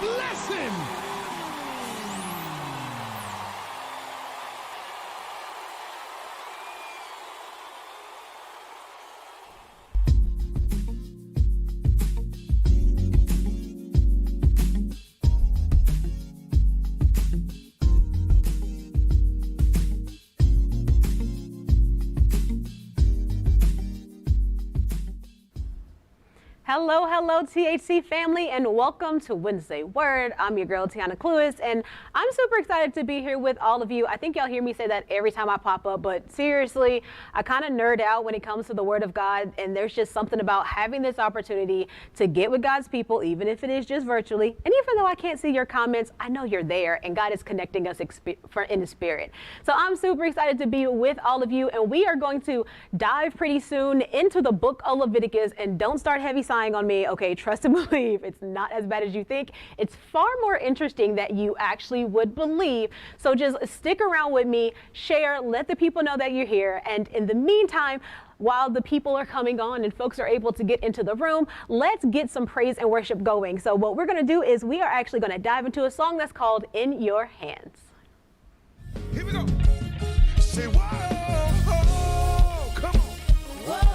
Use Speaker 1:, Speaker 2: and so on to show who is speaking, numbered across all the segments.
Speaker 1: Bless him.
Speaker 2: Hello, hello, THC family, and welcome to Wednesday Word. I'm your girl, Tiana Clewis, and I'm super excited to be here with all of you. I think y'all hear me say that every time I pop up, but seriously, I kind of nerd out when it comes to the Word of God, and there's just something about having this opportunity to get with God's people, even if it is just virtually. And even though I can't see your comments, I know you're there, and God is connecting us in the spirit. So I'm super excited to be with all of you, and we are going to dive pretty soon into the book of Leviticus. And don't start heavy sighing on me, okay? Trust and believe. It's not as bad as you think. It's far more interesting that you actually would believe. So just stick around with me, share, let the people know that you're here. And in the meantime, while the people are coming on and folks are able to get into the room, let's get some praise and worship going. So what we're going to do is we are actually going to dive into a song that's called In Your Hands.
Speaker 1: Here we go. Say, whoa, come on. Whoa.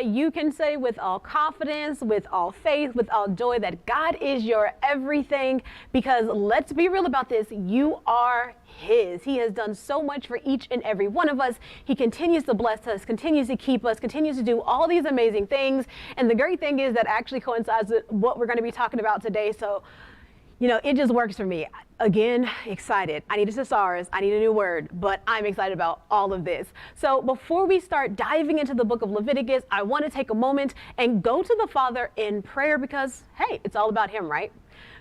Speaker 2: that you can say with all confidence, with all faith, with all joy that God is your everything, because let's be real about this, you are His. He has done so much for each and every one of us. He continues to bless us, continues to keep us, continues to do all these amazing things. And the great thing is that actually coincides with what we're going to be talking about today. So, you know, it just works for me. Again, excited. I need a thesaurus. I need a new word, but I'm excited about all of this. So before we start diving into the book of Leviticus, I want to take a moment and go to the Father in prayer because, hey, it's all about Him, right?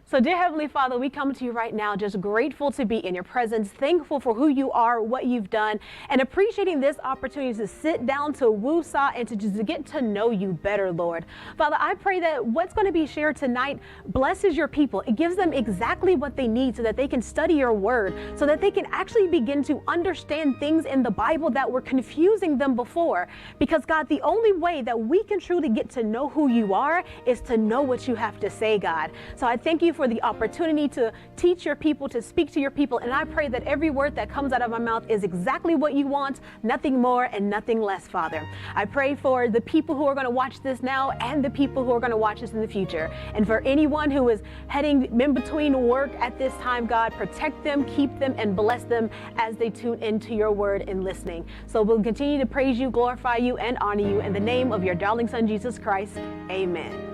Speaker 2: So dear Heavenly Father, we come to you right now just grateful to be in your presence, thankful for who you are, what you've done, and appreciating this opportunity to sit down to woosah and to just get to know you better, Lord. Father, I pray that what's going to be shared tonight blesses your people. It gives them exactly what they need so that they can study your word, so that they can actually begin to understand things in the Bible that were confusing them before. Because God, the only way that we can truly get to know who you are is to know what you have to say, God. So I thank you for the opportunity to teach your people, to speak to your people. And I pray that every word that comes out of my mouth is exactly what you want, nothing more and nothing less, Father. I pray for the people who are going to watch this now and the people who are going to watch this in the future. And for anyone who is heading in between work at this time, God, protect them, keep them, and bless them as they tune into your word and listening. So we'll continue to praise you, glorify you, and honor you in the name of your darling Son, Jesus Christ. Amen.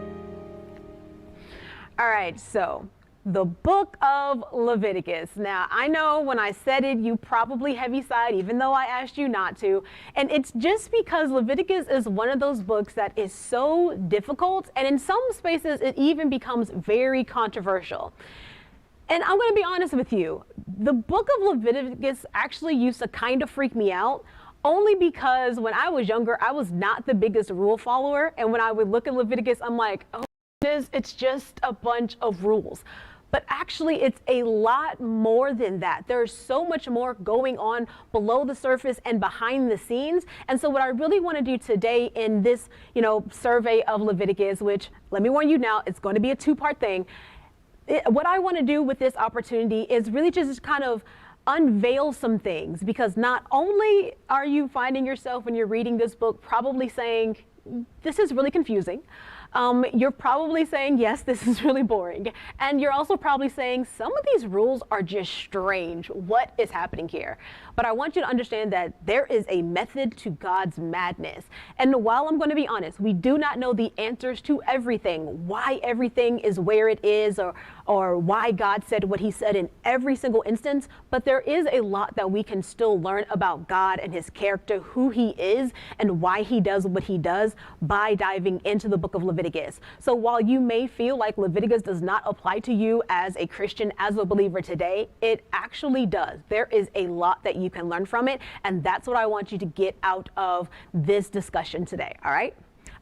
Speaker 2: All right, so the book of Leviticus. Now, I know when I said it, you probably heavy-sighed, even though I asked you not to. And it's just because Leviticus is one of those books that is so difficult, and in some spaces, it even becomes very controversial. And I'm going to be honest with you, the book of Leviticus actually used to kind of freak me out, only because when I was younger, I was not the biggest rule follower. And when I would look at Leviticus, I'm like, oh, it's just a bunch of rules. But actually, it's a lot more than that. There's so much more going on below the surface and behind the scenes. And so what I really want to do today in this, survey of Leviticus, which, let me warn you now, it's going to be a two-part thing. What I want to do with this opportunity is really just kind of unveil some things, because not only are you finding yourself when you're reading this book probably saying, this is really confusing. You're probably saying, yes, this is really boring. And you're also probably saying, some of these rules are just strange. What is happening here? But I want you to understand that there is a method to God's madness. And while I'm going to be honest, we do not know the answers to everything, why everything is where it is, or why God said what he said in every single instance. But there is a lot that we can still learn about God and his character, who he is, and why he does what he does by diving into the book of Leviticus. So while you may feel like Leviticus does not apply to you as a Christian, as a believer today, it actually does. There is a lot that you can learn from it, and that's what I want you to get out of this discussion today, all right?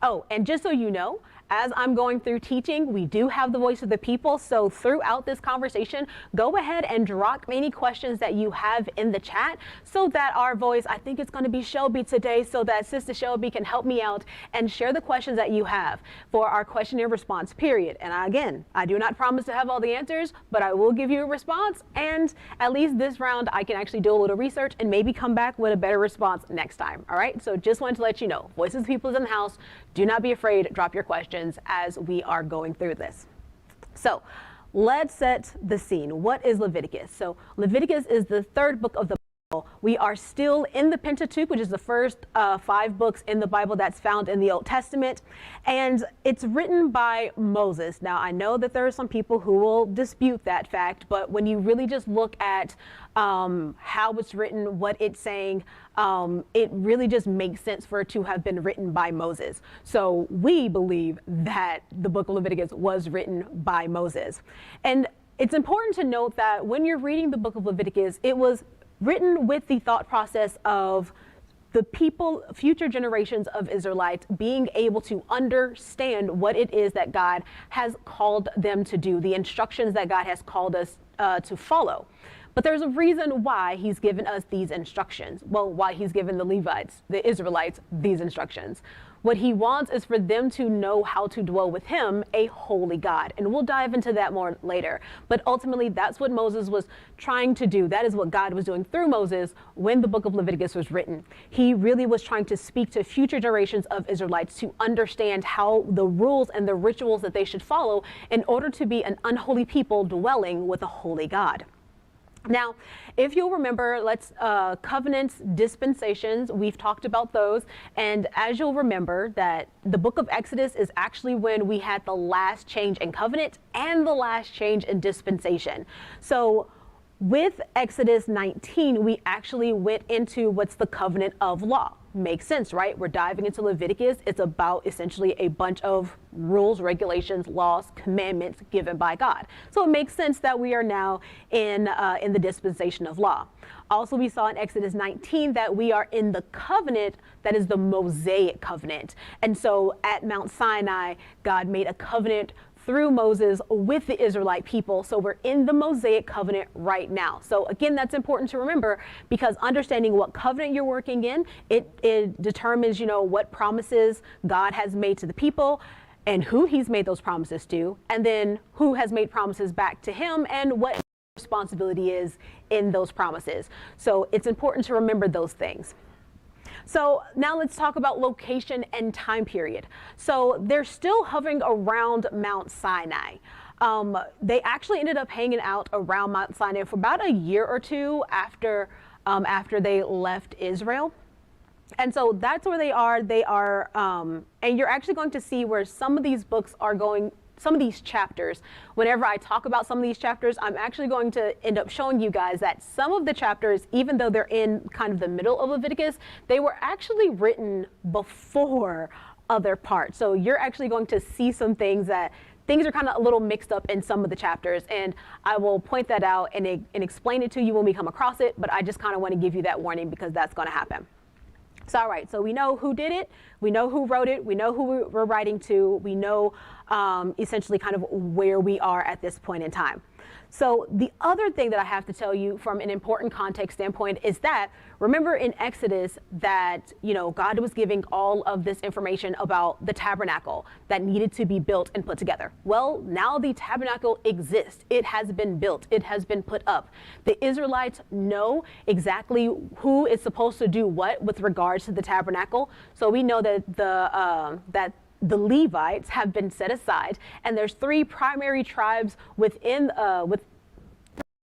Speaker 2: Oh, and just so you know, as I'm going through teaching, we do have the voice of the people. So throughout this conversation, go ahead and drop any questions that you have in the chat so that our voice, I think it's going to be Shelby today, so that Sister Shelby can help me out and share the questions that you have for our question and response period. And again, I do not promise to have all the answers, but I will give you a response. And at least this round, I can actually do a little research and maybe come back with a better response next time. All right. So just wanted to let you know, voices of the people is in the house. Do not be afraid. Drop your questions as we are going through this. So let's set the scene. What is Leviticus? So Leviticus is the third book of the Bible. We are still in the Pentateuch, which is the first 5 books in the Bible that's found in the Old Testament. And it's written by Moses. Now, I know that there are some people who will dispute that fact, but when you really just look at how it's written, what it's saying, it really just makes sense for it to have been written by Moses. So we believe that the book of Leviticus was written by Moses. And it's important to note that when you're reading the book of Leviticus, it was written with the thought process of the people, future generations of Israelites, being able to understand what it is that God has called them to do, the instructions that God has called us to follow. But there's a reason why he's given us these instructions. Well, why he's given the Levites, the Israelites, these instructions. What he wants is for them to know how to dwell with him, a holy God. And we'll dive into that more later. But ultimately, that's what Moses was trying to do. That is what God was doing through Moses when the book of Leviticus was written. He really was trying to speak to future generations of Israelites to understand how the rules and the rituals that they should follow in order to be an unholy people dwelling with a holy God. Now, if you'll remember, covenants, dispensations, we've talked about those. And as you'll remember, that the book of Exodus is actually when we had the last change in covenant and the last change in dispensation. So with Exodus 19, we actually went into what's the covenant of law. Makes sense, right? We're diving into Leviticus. It's about essentially a bunch of rules, regulations, laws, commandments given by God. So it makes sense that we are now in the dispensation of law. Also, we saw in Exodus 19 that we are in the covenant that is the Mosaic Covenant. And so at Mount Sinai, God made a covenant through Moses with the Israelite people. So we're in the Mosaic Covenant right now. So again, that's important to remember, because understanding what covenant you're working in, it determines, what promises God has made to the people and who he's made those promises to, and then who has made promises back to him and what responsibility is in those promises. So it's important to remember those things. So now let's talk about location and time period. So they're still hovering around Mount Sinai. They actually ended up hanging out around Mount Sinai for about a year or two after they left Israel. And so that's where they are. And you're actually going to see where some of these books are going. Some of these chapters, whenever I talk about some of these chapters, I'm actually going to end up showing you guys that some of the chapters, even though they're in kind of the middle of Leviticus, they were actually written before other parts. So you're actually going to see some things are kind of a little mixed up in some of the chapters, and I will point that out and explain it to you when we come across it, but I just kind of want to give you that warning because that's going to happen. So, all right, so we know who did it, we know who wrote it, we know who we're writing to, we know essentially kind of where we are at this point in time. So the other thing that I have to tell you from an important context standpoint is that, remember in Exodus that, God was giving all of this information about the tabernacle that needed to be built and put together. Well, now the tabernacle exists. It has been built. It has been put up. The Israelites know exactly who is supposed to do what with regards to the tabernacle. So we know that the Levites have been set aside, and there's three primary tribes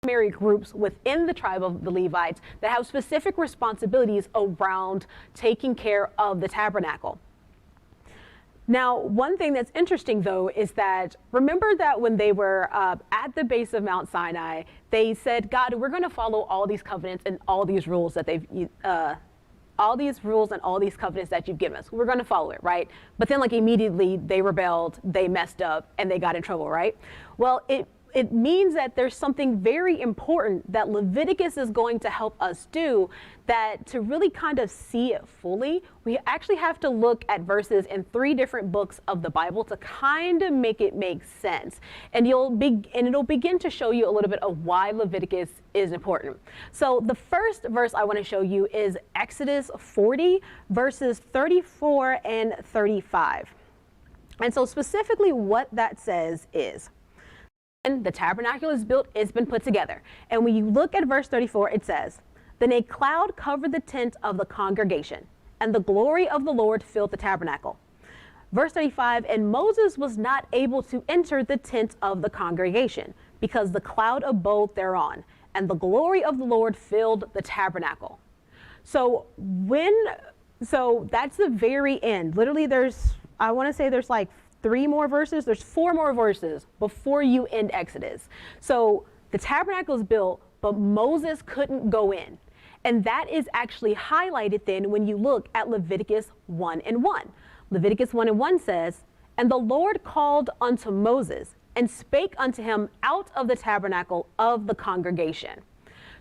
Speaker 2: primary groups within the tribe of the Levites that have specific responsibilities around taking care of the tabernacle. Now, one thing that's interesting, though, is that remember that when they were at the base of Mount Sinai, they said, God, we're going to follow all these covenants and all these rules that all these rules and all these covenants that you've given us. We're going to follow it, right? But then immediately they rebelled, they messed up, and they got in trouble, right? Well, it means that there's something very important that Leviticus is going to help us do, that to really kind of see it fully, we actually have to look at verses in 3 different books of the Bible to kind of make it make sense. And it'll begin to show you a little bit of why Leviticus is important. So the first verse I want to show you is Exodus 40, verses 34 and 35. And so specifically what that says is, and the tabernacle is built, it's been put together. And when you look at verse 34, it says, then a cloud covered the tent of the congregation, and the glory of the Lord filled the tabernacle. Verse 35, and Moses was not able to enter the tent of the congregation, because the cloud abode thereon, and the glory of the Lord filled the tabernacle. So that's the very end. Literally there's 3 more verses. There's 4 more verses before you end Exodus. So the tabernacle is built, but Moses couldn't go in. And that is actually highlighted then when you look at Leviticus 1:1. Leviticus 1:1 says, and the Lord called unto Moses and spake unto him out of the tabernacle of the congregation.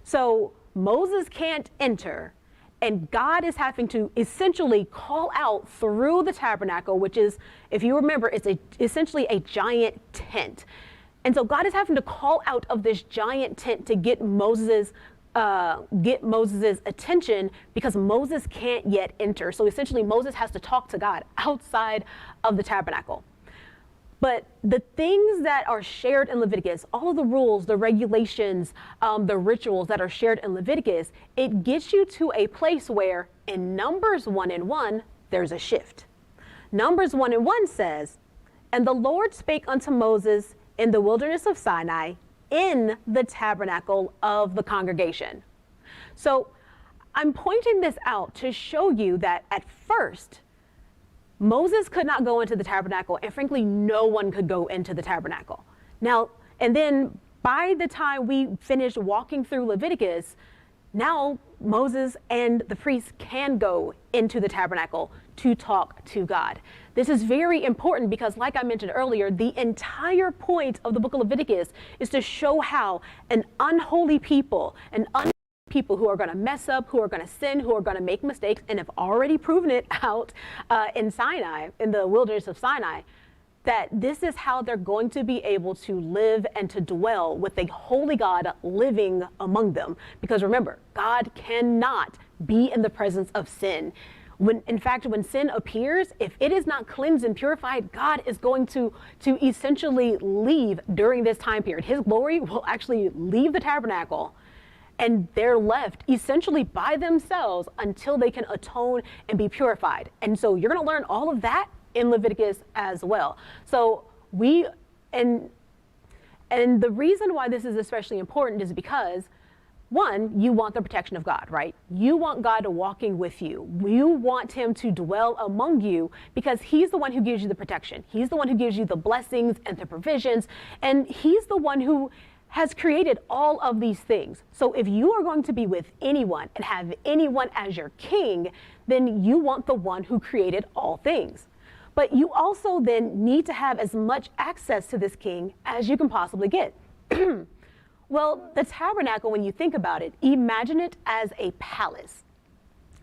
Speaker 2: So Moses can't enter, and God is having to essentially call out through the tabernacle, which is, if you remember, it's essentially a giant tent. And so God is having to call out of this giant tent to get Moses' attention, because Moses can't yet enter. So essentially Moses has to talk to God outside of the tabernacle. But the things that are shared in Leviticus, all of the rules, the regulations, the rituals that are shared in Leviticus, it gets you to a place where in Numbers 1:1, there's a shift. Numbers 1:1 says, "And the Lord spake unto Moses in the wilderness of Sinai, in the tabernacle of the congregation." So I'm pointing this out to show you that at first, Moses could not go into the tabernacle, and frankly, no one could go into the tabernacle. Now, and then by the time we finished walking through Leviticus, now Moses and the priests can go into the tabernacle to talk to God. This is very important because, like I mentioned earlier, the entire point of the book of Leviticus is to show how an unholy people, people who are going to mess up, who are going to sin, who are going to make mistakes, and have already proven it out in Sinai, in the wilderness of Sinai, that this is how they're going to be able to live and to dwell with a holy God living among them. Because remember, God cannot be in the presence of sin. In fact, when sin appears, if it is not cleansed and purified, God is going to essentially leave during this time period. His glory will actually leave the tabernacle, and they're left essentially by themselves until they can atone and be purified. And so you're going to learn all of that in Leviticus as well. So and the reason why this is especially important is because, one, you want the protection of God, right? You want God walking with you. You want him to dwell among you because he's the one who gives you the protection. He's the one who gives you the blessings and the provisions, and he's the one who has created all of these things. So if you are going to be with anyone and have anyone as your king, then you want the one who created all things. But you also then need to have as much access to this king as you can possibly get. Well, the tabernacle, when you think about it, imagine it as a palace.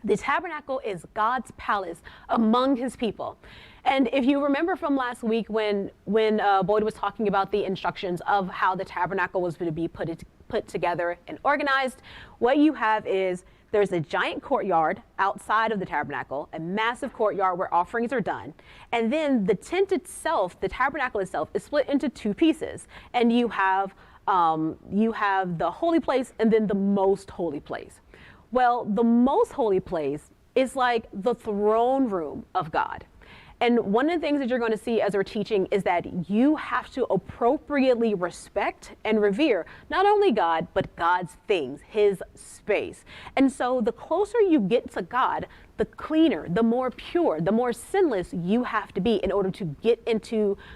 Speaker 2: The tabernacle is God's palace among his people. And if you remember from last week when Boyd was talking about the instructions of how the tabernacle was going to be put together and organized, what you have is there's a giant courtyard outside of the tabernacle, a massive courtyard where offerings are done. And then the tent itself, the tabernacle itself, is split into two pieces. And you have the holy place and then the most holy place. Well, the most holy place is like the throne room of God. And one of the things that you're going to see as we're teaching is that you have to appropriately respect and revere not only God, but God's things, his space. And so the closer you get to God, the cleaner, the more pure, the more sinless you have to be in order to get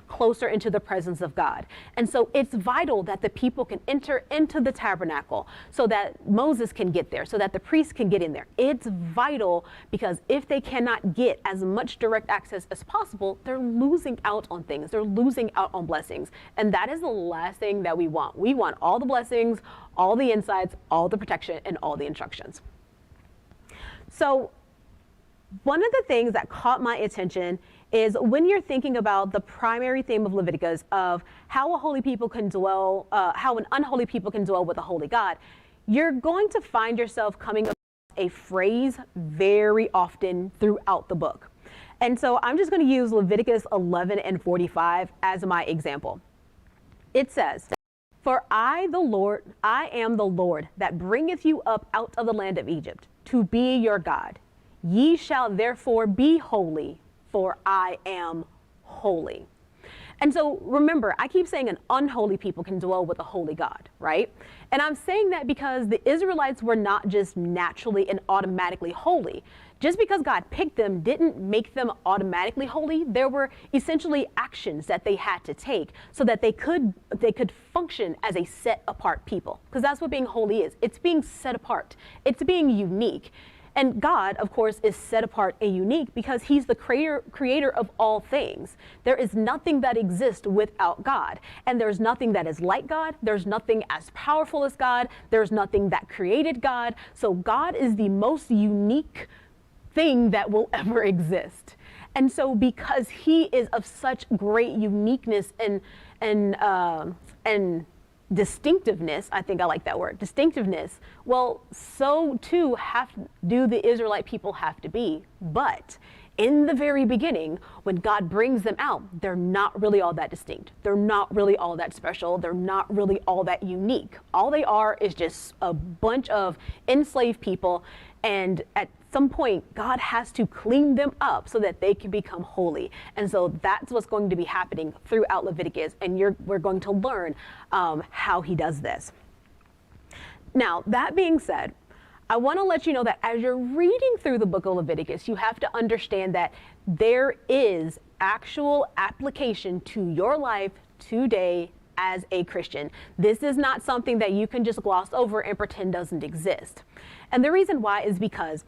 Speaker 2: closer into the presence of God. And so it's vital that the people can enter into the tabernacle so that Moses can get there, so that the priests can get in there. It's vital because if they cannot get as much direct access as possible, they're losing out on things. They're losing out on blessings. And that is the last thing that we want. We want all the blessings, all the insights, all the protection, and all the instructions. So one of the things that caught my attention is when you're thinking about the primary theme of Leviticus of how a holy people can dwell, how an unholy people can dwell with a holy God, you're going to find yourself coming across a phrase very often throughout the book. And so I'm just going to use Leviticus 11:45 as my example. It says, "For I am the Lord that bringeth you up out of the land of Egypt to be your God. Ye shall therefore be holy, for I am holy." And so remember, I keep saying an unholy people can dwell with a holy God, right? And I'm saying that because the Israelites were not just naturally and automatically holy. Just because God picked them didn't make them automatically holy. There were essentially actions that they had to take so that they could function as a set apart people. Because that's what being holy is. It's being set apart. It's being unique. And God, of course, is set apart and unique because he's the creator of all things. There is nothing that exists without God. And there's nothing that is like God. There's nothing as powerful as God. There's nothing that created God. So God is the most unique thing that will ever exist. And so because he is of such great uniqueness and and distinctiveness, I think I like that word, distinctiveness, well, so too do the Israelite people have to be. But in the very beginning, when God brings them out, they're not really all that distinct. They're not really all that special. They're not really all that unique. All they are is just a bunch of enslaved people. And at some point, God has to clean them up so that they can become holy. And so that's what's going to be happening throughout Leviticus. And we're going to learn how he does this. Now, that being said, I want to let you know that as you're reading through the book of Leviticus, you have to understand that there is actual application to your life today as a Christian. This is not something that you can just gloss over and pretend doesn't exist. And the reason why is because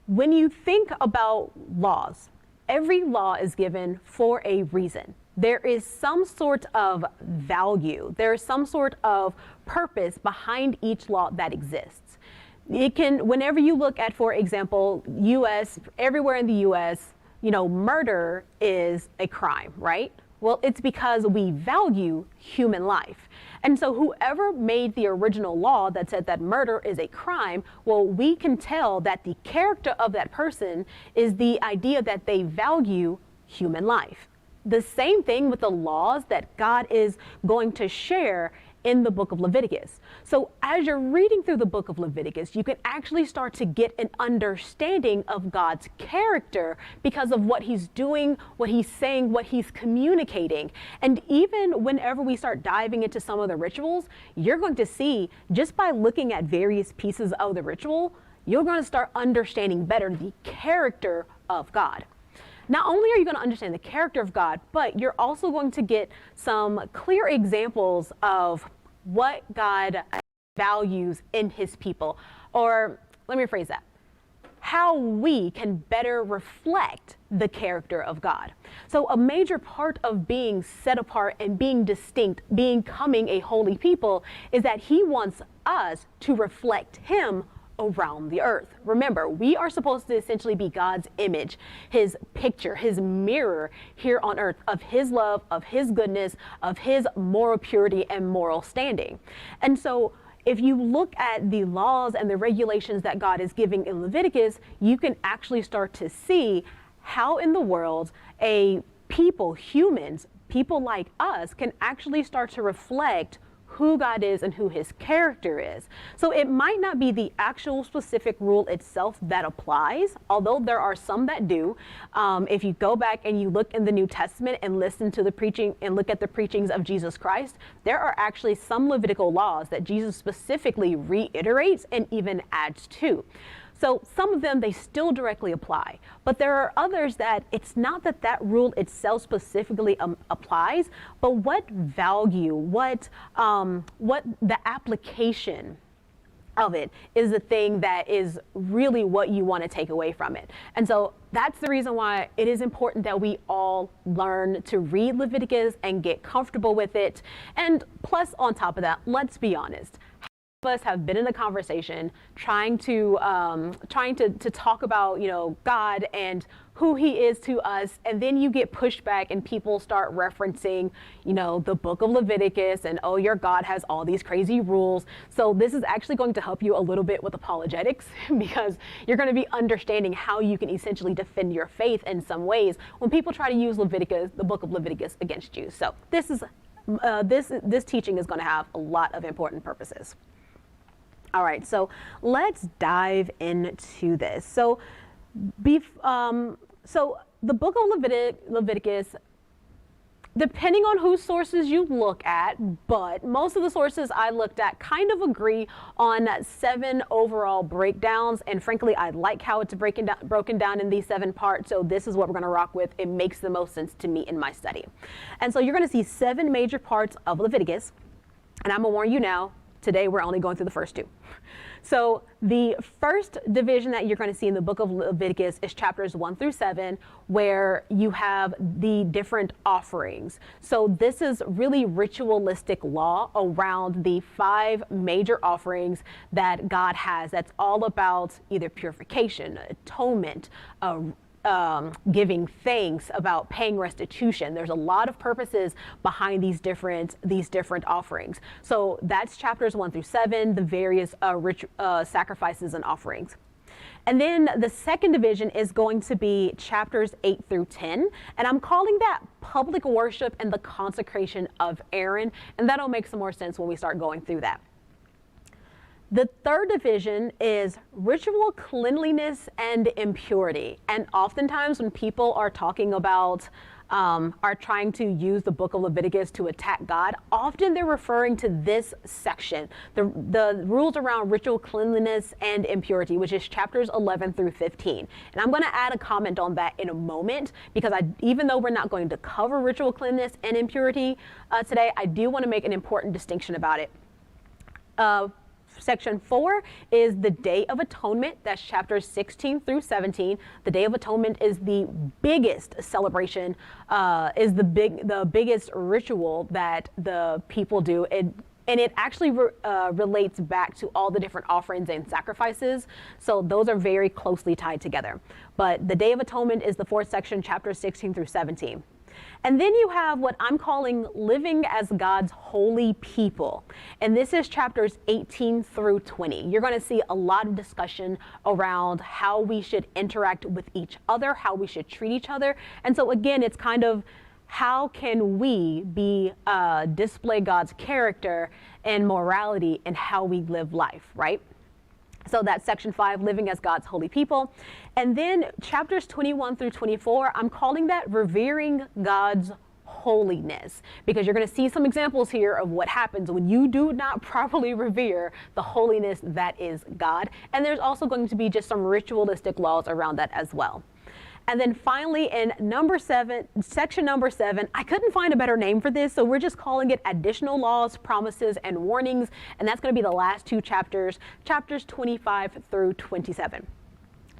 Speaker 2: when you think about laws, every law is given for a reason. There is some sort of value. There is some sort of purpose behind each law that exists. It can, whenever you look at, for example, everywhere in the US, murder is a crime, right? Well, it's because we value human life. And so whoever made the original law that said that murder is a crime, well, we can tell that the character of that person is the idea that they value human life. The same thing with the laws that God is going to share in the book of Leviticus. So as you're reading through the book of Leviticus, you can actually start to get an understanding of God's character because of what he's doing, what he's saying, what he's communicating. And even whenever we start diving into some of the rituals, you're going to see, just by looking at various pieces of the ritual, you're going to start understanding better the character of God. Not only are you going to understand the character of God, but you're also going to get some clear examples of what God values in his people. Or let me rephrase that. How we can better reflect the character of God. So a major part of being set apart and being distinct, becoming a holy people, is that he wants us to reflect him around the earth. Remember, we are supposed to essentially be God's image, his picture, his mirror here on earth of his love, of his goodness, of his moral purity and moral standing. And so if you look at the laws and the regulations that God is giving in Leviticus, you can actually start to see how in the world humans, people like us, can actually start to reflect who God is and who his character is. So it might not be the actual specific rule itself that applies, although there are some that do. If you go back and you look in the New Testament and listen to the preaching and look at the preachings of Jesus Christ, there are actually some Levitical laws that Jesus specifically reiterates and even adds to. So some of them, they still directly apply, but there are others that it's not that rule itself specifically applies, but what value, what the application of it is the thing that is really what you want to take away from it. And so that's the reason why it is important that we all learn to read Leviticus and get comfortable with it. And plus, on top of that, let's be honest. Of us have been in a conversation trying to talk about God and who he is to us, and then you get pushed back and people start referencing the book of Leviticus and, oh, your God has all these crazy rules. So this is actually going to help you a little bit with apologetics, because you're going to be understanding how you can essentially defend your faith in some ways when people try to use Leviticus, the book of Leviticus, against you. So this teaching is going to have a lot of important purposes. All right, so let's dive into this. So the book of Leviticus, depending on whose sources you look at, but most of the sources I looked at kind of agree on 7 overall breakdowns. And frankly, I like how it's broken down in these 7 parts. So this is what we're going to rock with. It makes the most sense to me in my study. And so you're going to see 7 major parts of Leviticus. And I'm going to warn you now, today we're only going through the first 2. So the first division that you're going to see in the book of Leviticus is chapters 1 through 7, where you have the different offerings. So this is really ritualistic law around the 5 major offerings that God has. That's all about either purification, atonement, giving thanks, about paying restitution. There's a lot of purposes behind these different offerings. So that's chapters 1 through 7, the various sacrifices and offerings. And then the second division is going to be chapters 8 through 10, and I'm calling that public worship and the consecration of Aaron, and that'll make some more sense when we start going through that. The third division is ritual cleanliness and impurity. And oftentimes when people are talking about, are trying to use the book of Leviticus to attack God, often they're referring to this section, the rules around ritual cleanliness and impurity, which is chapters 11 through 15. And I'm going to add a comment on that in a moment, because even though we're not going to cover ritual cleanliness and impurity today, I do want to make an important distinction about it. Section 4 is the Day of Atonement. That's chapters 16 through 17. The Day of Atonement is the biggest celebration, is the biggest ritual that the people do. And it actually relates back to all the different offerings and sacrifices. So those are very closely tied together. But the Day of Atonement is the fourth section, chapters 16 through 17. And then you have what I'm calling living as God's holy people. And this is chapters 18 through 20. You're going to see a lot of discussion around how we should interact with each other, how we should treat each other. And so again, it's kind of how can we display God's character and morality in how we live life, right? So that's section 5, living as God's holy people. And then chapters 21 through 24, I'm calling that revering God's holiness, because you're going to see some examples here of what happens when you do not properly revere the holiness that is God. And there's also going to be just some ritualistic laws around that as well. And then finally, in section number 7, I couldn't find a better name for this, so we're just calling it additional laws, promises, and warnings. And that's going to be the last two chapters, chapters 25 through 27.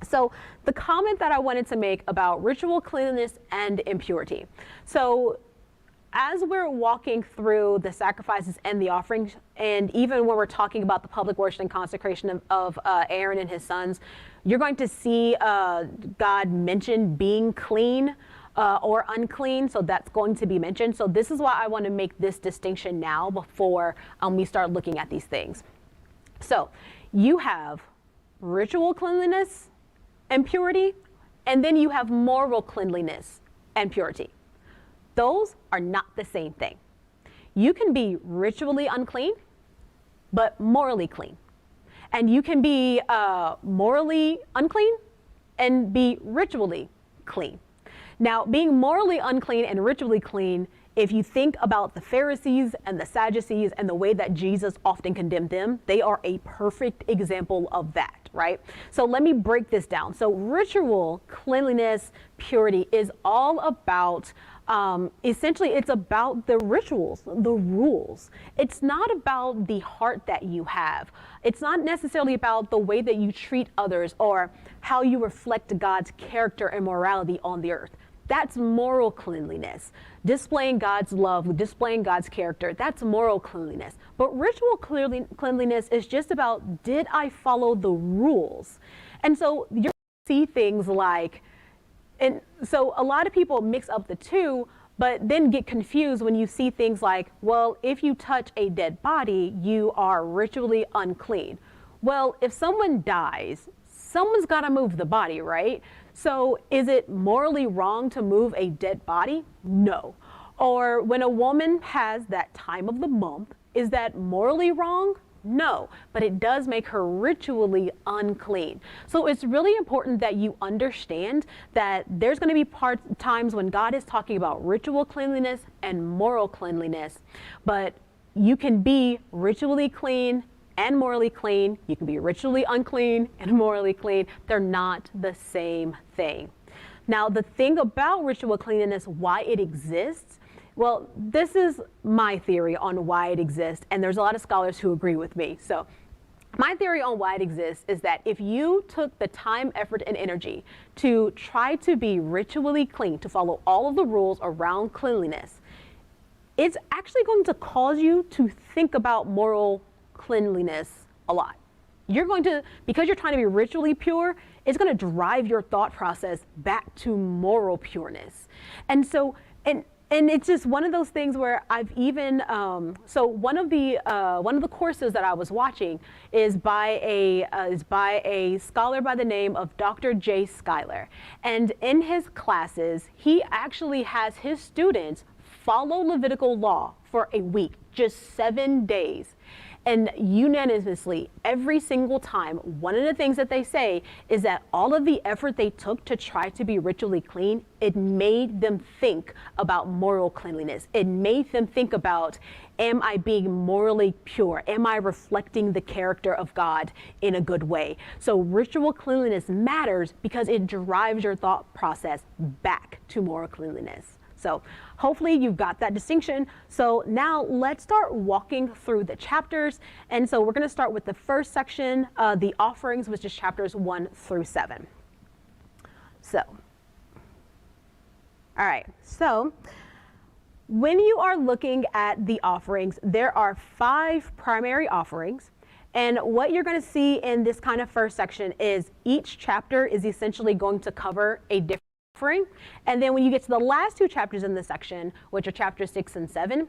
Speaker 2: So the comment that I wanted to make about ritual cleanliness and impurity. So as we're walking through the sacrifices and the offerings, and even when we're talking about the public worship and consecration of Aaron and his sons, you're going to see God mention being clean or unclean. So that's going to be mentioned. So this is why I want to make this distinction now before we start looking at these things. So you have ritual cleanliness and purity, and then you have moral cleanliness and purity. Those are not the same thing. You can be ritually unclean, but morally clean. And you can be morally unclean and be ritually clean. Now, being morally unclean and ritually clean, if you think about the Pharisees and the Sadducees and the way that Jesus often condemned them, they are a perfect example of that, right? So let me break this down. So ritual cleanliness, purity is all about essentially, it's about the rituals, the rules. It's not about the heart that you have. It's not necessarily about the way that you treat others or how you reflect God's character and morality on the earth. That's moral cleanliness. Displaying God's love, displaying God's character, that's moral cleanliness. But ritual cleanliness is just about, did I follow the rules? And so you see things like, and so a lot of people mix up the two, but then get confused when you see things like, well, if you touch a dead body, you are ritually unclean. Well, if someone dies, someone's got to move the body, right? So is it morally wrong to move a dead body? No. Or when a woman has that time of the month, is that morally wrong? No, but it does make her ritually unclean. So it's really important that you understand that there's going to be times when God is talking about ritual cleanliness and moral cleanliness, but you can be ritually clean and morally clean. You can be ritually unclean and morally clean. They're not the same thing. Now, the thing about ritual cleanliness, why it exists, well, this is my theory on why it exists, and there's a lot of scholars who agree with me. So my theory on why it exists is that if you took the time, effort, and energy to try to be ritually clean, to follow all of the rules around cleanliness, it's actually going to cause you to think about moral cleanliness a lot. because you're trying to be ritually pure, it's going to drive your thought process back to moral pureness. And so, and it's just one of those things where I've even, so one of the courses that I was watching is by a scholar by the name of Dr. J. Schuyler. And in his classes, he actually has his students follow Levitical law for a week, just 7 days. And unanimously, every single time, one of the things that they say is that all of the effort they took to try to be ritually clean, it made them think about moral cleanliness. It made them think about, am I being morally pure? Am I reflecting the character of God in a good way? So ritual cleanliness matters because it drives your thought process back to moral cleanliness. So hopefully you've got that distinction. So now let's start walking through the chapters. And so we're going to start with the first section, the offerings, which is chapters 1 through 7. So, all right. So when you are looking at the offerings, there are 5 primary offerings. And what you're going to see in this kind of first section is each chapter is essentially going to cover a different offering. And then when you get to the last 2 chapters in this section, which are chapters 6 and 7,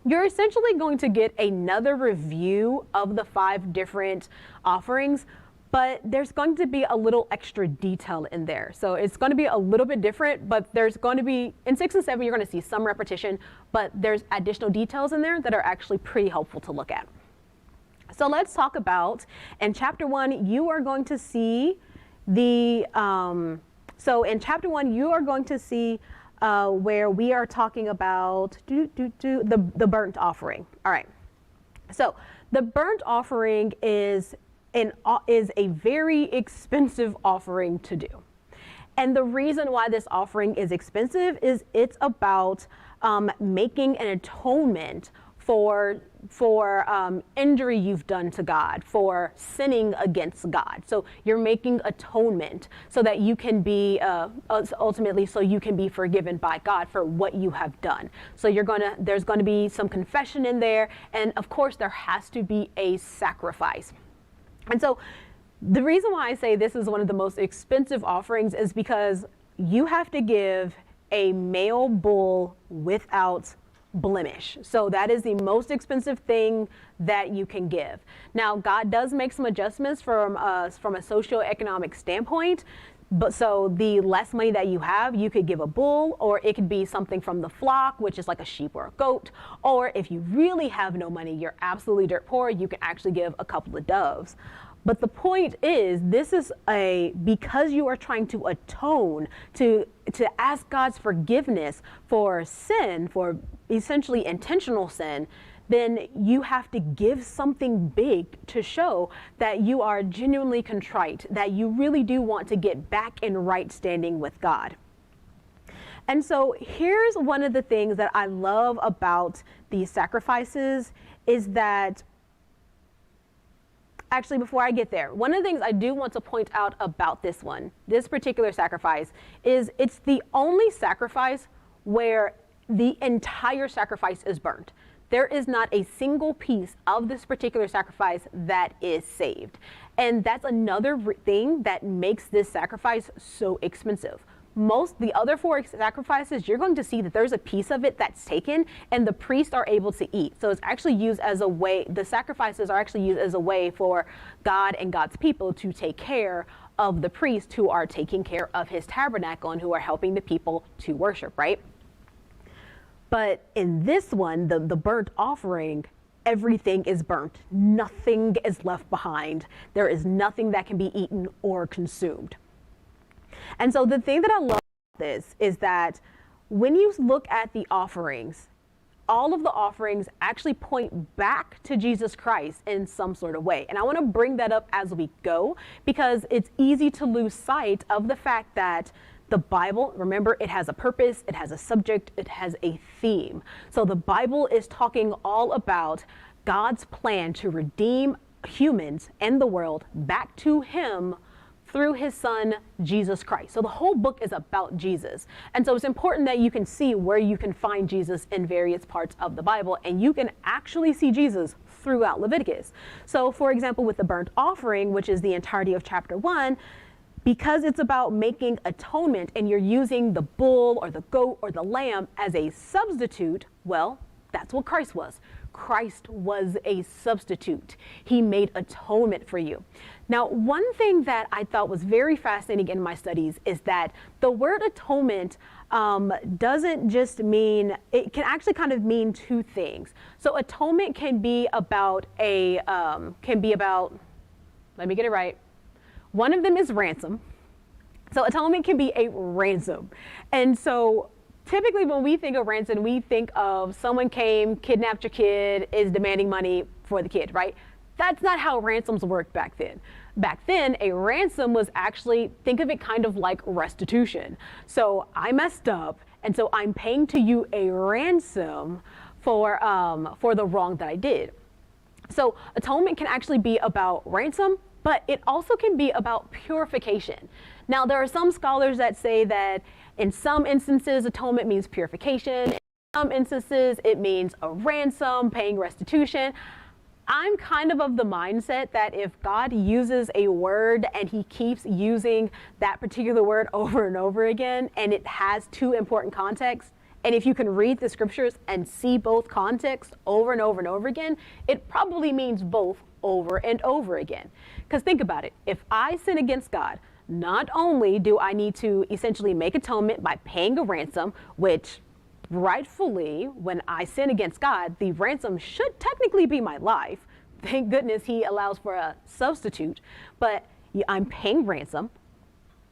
Speaker 2: you're essentially going to get another review of the 5 different offerings, but there's going to be a little extra detail in there. So it's going to be a little bit different, but there's going to be, in 6 and 7, you're going to see some repetition, but there's additional details in there that are actually pretty helpful to look at. So let's talk about, in chapter 1, you are going to see the, so in chapter 1, you are going to see where we are talking about the burnt offering. All right. So the burnt offering is a very expensive offering to do. And the reason why this offering is expensive is it's about making an atonement for injury you've done to God, for sinning against God. So you're making atonement so that you can be, ultimately, so you can be forgiven by God for what you have done. So there's gonna be some confession in there, and of course there has to be a sacrifice. And so the reason why I say this is one of the most expensive offerings is because you have to give a male bull without blemish. So that is the most expensive thing that you can give. Now, God does make some adjustments from a socioeconomic standpoint. But so the less money that you have, you could give a bull, or it could be something from the flock, which is like a sheep or a goat. Or if you really have no money, you're absolutely dirt poor, you can actually give a couple of doves. But the point is, this is because you are trying to atone, to ask God's forgiveness for sin, for essentially intentional sin, then you have to give something big to show that you are genuinely contrite, that you really do want to get back in right standing with God. And so here's one of the things that I love about these sacrifices is that, actually, before I get there, one of the things I do want to point out about this particular sacrifice, is it's the only sacrifice where the entire sacrifice is burnt. There is not a single piece of this particular sacrifice that is saved. And that's another thing that makes this sacrifice so expensive. The other 4 sacrifices, you're going to see that there's a piece of it that's taken and the priests are able to eat. So it's actually used as a way, the sacrifices are actually used as a way for God and God's people to take care of the priests who are taking care of his tabernacle and who are helping the people to worship, right? But in this one, the burnt offering, everything is burnt. Nothing is left behind. There is nothing that can be eaten or consumed. And so the thing that I love about this is that when you look at the offerings, all of the offerings actually point back to Jesus Christ in some sort of way. And I want to bring that up as we go, because it's easy to lose sight of the fact that the Bible, remember, it has a purpose, it has a subject, it has a theme. So the Bible is talking all about God's plan to redeem humans and the world back to him through his son, Jesus Christ. So the whole book is about Jesus. And so it's important that you can see where you can find Jesus in various parts of the Bible, and you can actually see Jesus throughout Leviticus. So for example, with the burnt offering, which is the entirety of chapter 1, because it's about making atonement and you're using the bull or the goat or the lamb as a substitute, well, that's what Christ was. Christ was a substitute. He made atonement for you. Now, one thing that I thought was very fascinating in my studies is that the word atonement doesn't just mean, it can actually kind of mean two things. So atonement can be about let me get it right. One of them is ransom. So atonement can be a ransom. And so typically when we think of ransom, we think of someone came, kidnapped your kid, is demanding money for the kid, right? That's not how ransoms worked back then. Back then, a ransom was actually, think of it kind of like restitution. So I messed up, and so I'm paying to you a ransom for the wrong that I did. So atonement can actually be about ransom, but it also can be about purification. Now, there are some scholars that say that in some instances, atonement means purification. In some instances, it means a ransom, paying restitution. I'm kind of the mindset that if God uses a word and he keeps using that particular word over and over again, and it has two important contexts, and if you can read the scriptures and see both contexts over and over and over again, it probably means both over and over again. Because think about it. If I sin against God, not only do I need to essentially make atonement by paying a ransom, which rightfully, when I sin against God, the ransom should technically be my life. Thank goodness he allows for a substitute. But I'm paying ransom,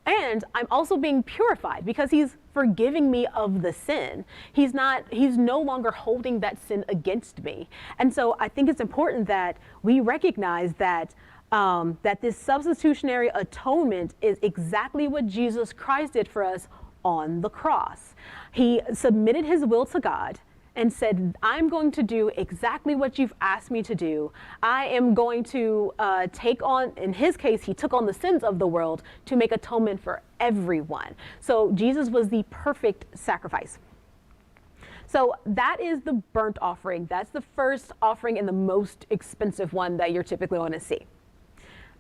Speaker 2: and I'm also being purified because he's forgiving me of the sin. He's no longer holding that sin against me. And so I think it's important that we recognize that that this substitutionary atonement is exactly what Jesus Christ did for us on the cross. He submitted his will to God and said, I'm going to do exactly what you've asked me to do. I am going to take on, in his case, he took on the sins of the world to make atonement for everyone. So Jesus was the perfect sacrifice. So that is the burnt offering. That's the first offering and the most expensive one that you're typically going to see.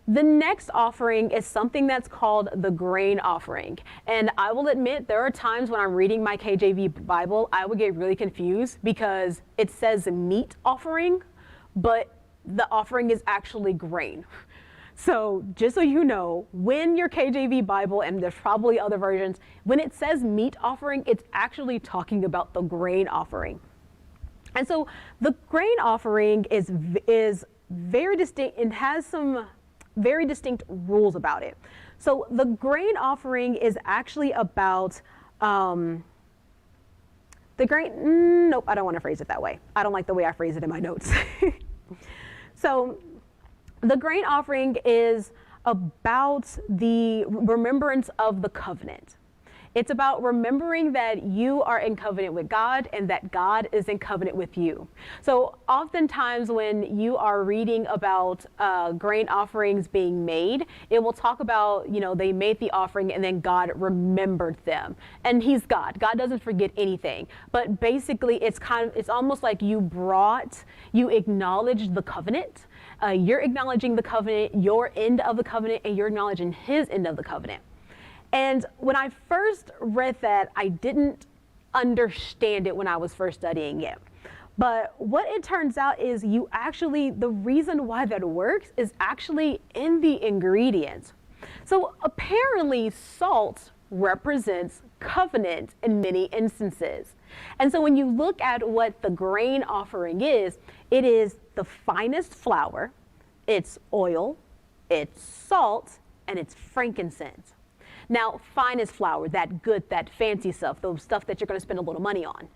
Speaker 2: The next offering is something that's called the grain offering. And I will admit there are times when I'm reading my KJV Bible, I would get really confused because it says meat offering, but the offering is actually grain. So just so you know, when your KJV Bible, and there's probably other versions, when it says meat offering, it's actually talking about the grain offering. And so the grain offering is very distinct and has some very distinct rules about it. So the grain offering is actually about nope, I don't want to phrase it that way. I don't like the way I phrase it in my notes. So the grain offering is about the remembrance of the covenant. It's about remembering that you are in covenant with God and that God is in covenant with you. So oftentimes when you are reading about grain offerings being made, it will talk about, they made the offering and then God remembered them. And he's God. God doesn't forget anything. But basically it's almost like you acknowledged the covenant. You're acknowledging the covenant, your end of the covenant, and you're acknowledging his end of the covenant. And when I first read that, I didn't understand it when I was first studying it. But what it turns out is the reason why that works is actually in the ingredients. So apparently salt represents covenant in many instances. And so when you look at what the grain offering is, it is the finest flour, it's oil, it's salt, and it's frankincense. Now, finest flour, that good, that fancy stuff, the stuff that you're going to spend a little money on.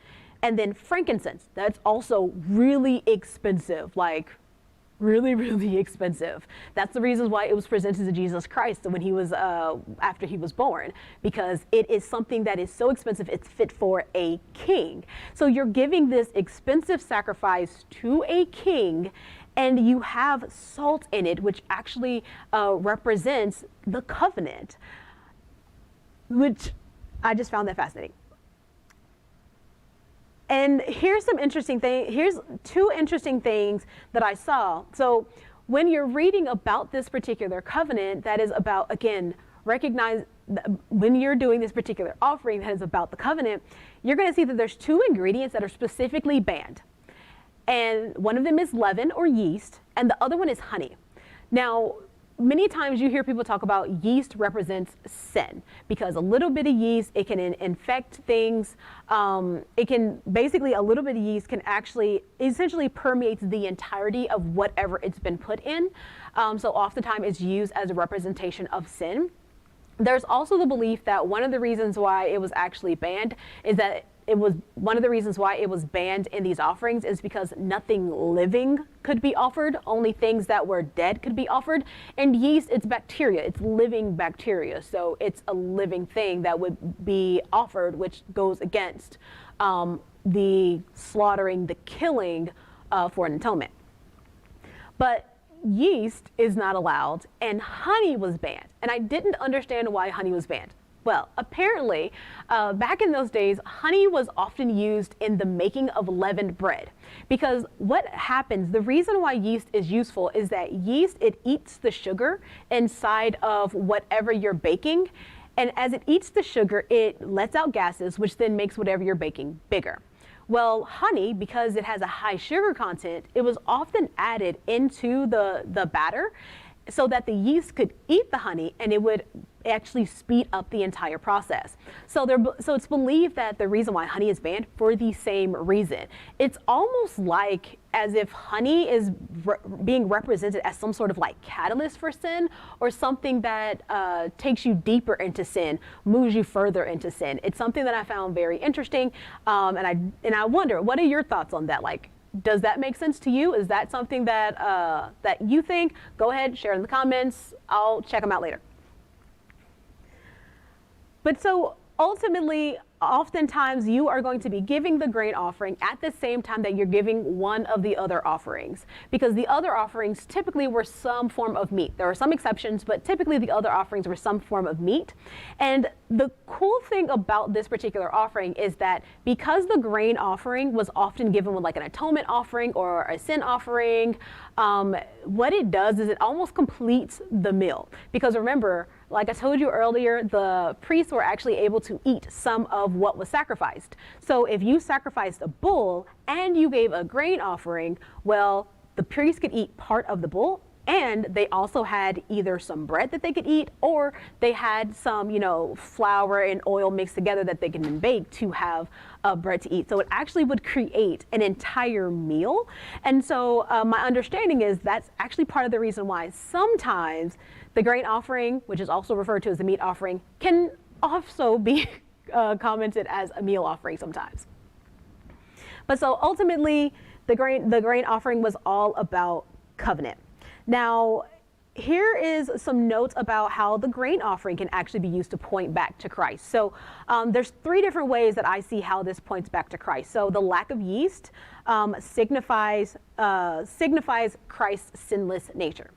Speaker 2: And then frankincense, that's also really expensive, like really, really expensive. That's the reason why it was presented to Jesus Christ when he was, after he was born, because it is something that is so expensive, it's fit for a king. So you're giving this expensive sacrifice to a king, and you have salt in it, which actually represents the covenant, which I just found that fascinating. And here's some interesting thing. Here's two interesting things that I saw. So when you're reading about this particular covenant, that is about, again, recognize when you're doing this particular offering that is about the covenant, you're going to see that there's two ingredients that are specifically banned. And one of them is leaven or yeast, and the other one is honey. Now, many times you hear people talk about yeast represents sin, because a little bit of yeast, it can infect things. It can basically, a little bit of yeast can actually essentially permeates the entirety of whatever it's been put in. So oftentimes it's used as a representation of sin. There's also the belief that one of the reasons why it was actually banned is that one of the reasons why it was banned in these offerings is because nothing living could be offered. Only things that were dead could be offered. And yeast, it's bacteria. It's living bacteria. So it's a living thing that would be offered, which goes against the slaughtering, the killing for an atonement. But yeast is not allowed, and honey was banned. And I didn't understand why honey was banned. Well, apparently, back in those days, honey was often used in the making of leavened bread. Because what happens, the reason why yeast is useful is that yeast, it eats the sugar inside of whatever you're baking. And as it eats the sugar, it lets out gases, which then makes whatever you're baking bigger. Well, honey, because it has a high sugar content, it was often added into the batter so that the yeast could eat the honey and it would actually speed up the entire process. So it's believed that the reason why honey is banned for the same reason. It's almost like as if honey is being represented as some sort of like catalyst for sin, or something that takes you deeper into sin, moves you further into sin. It's something that I found very interesting, and I wonder, what are your thoughts on that? Like, does that make sense to you? Is that something that that you think? Go ahead, share in the comments. I'll check them out later. But so ultimately, oftentimes you are going to be giving the grain offering at the same time that you're giving one of the other offerings, because the other offerings typically were some form of meat. There are some exceptions, but typically the other offerings were some form of meat. And the cool thing about this particular offering is that because the grain offering was often given with like an atonement offering or a sin offering, what it does is it almost completes the meal. Because remember, like I told you earlier, the priests were actually able to eat some of what was sacrificed. So if you sacrificed a bull and you gave a grain offering, well, the priest could eat part of the bull, and they also had either some bread that they could eat, or they had some, flour and oil mixed together that they could then bake to have bread to eat. So it actually would create an entire meal. And so my understanding is that's actually part of the reason why sometimes the grain offering, which is also referred to as the meat offering, can also be commented as a meal offering sometimes. But so ultimately, the grain offering was all about covenant. Now, here is some notes about how the grain offering can actually be used to point back to Christ. So there's three different ways that I see how this points back to Christ. So the lack of yeast signifies Christ's sinless nature.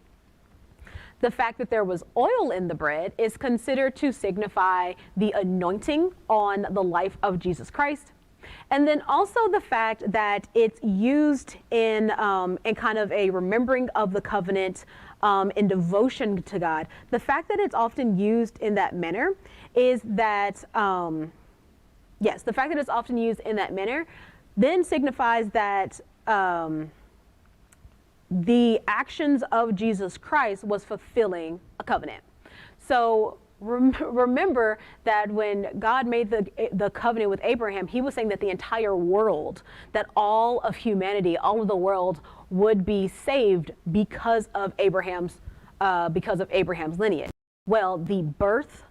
Speaker 2: The fact that there was oil in the bread is considered to signify the anointing on the life of Jesus Christ. And then also the fact that it's used in kind of a remembering of the covenant, in devotion to God. The fact that it's often used in that manner is that, the fact that it's often used in that manner then signifies that the actions of Jesus Christ was fulfilling a covenant. So remember that when God made the covenant with Abraham, he was saying that the entire world, that all of humanity, all of the world would be saved because of Abraham's lineage. Well, the birth,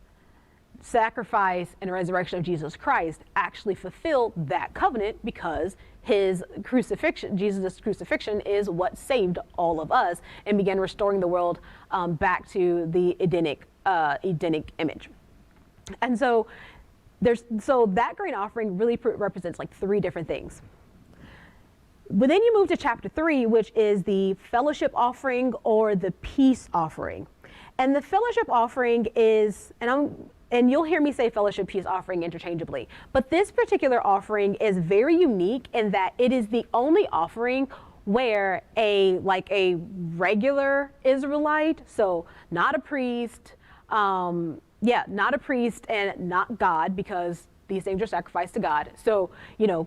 Speaker 2: sacrifice, and resurrection of Jesus Christ actually fulfilled that covenant, because his crucifixion, Jesus' crucifixion, is what saved all of us and began restoring the world back to the Edenic image. And so that grain offering really represents like three different things. But then you move to chapter 3, which is the fellowship offering or the peace offering. And the fellowship offering is, and and you'll hear me say fellowship peace offering interchangeably, but this particular offering is very unique in that it is the only offering where a regular Israelite, so not a priest, not a priest and not God, because these things are sacrificed to God. So,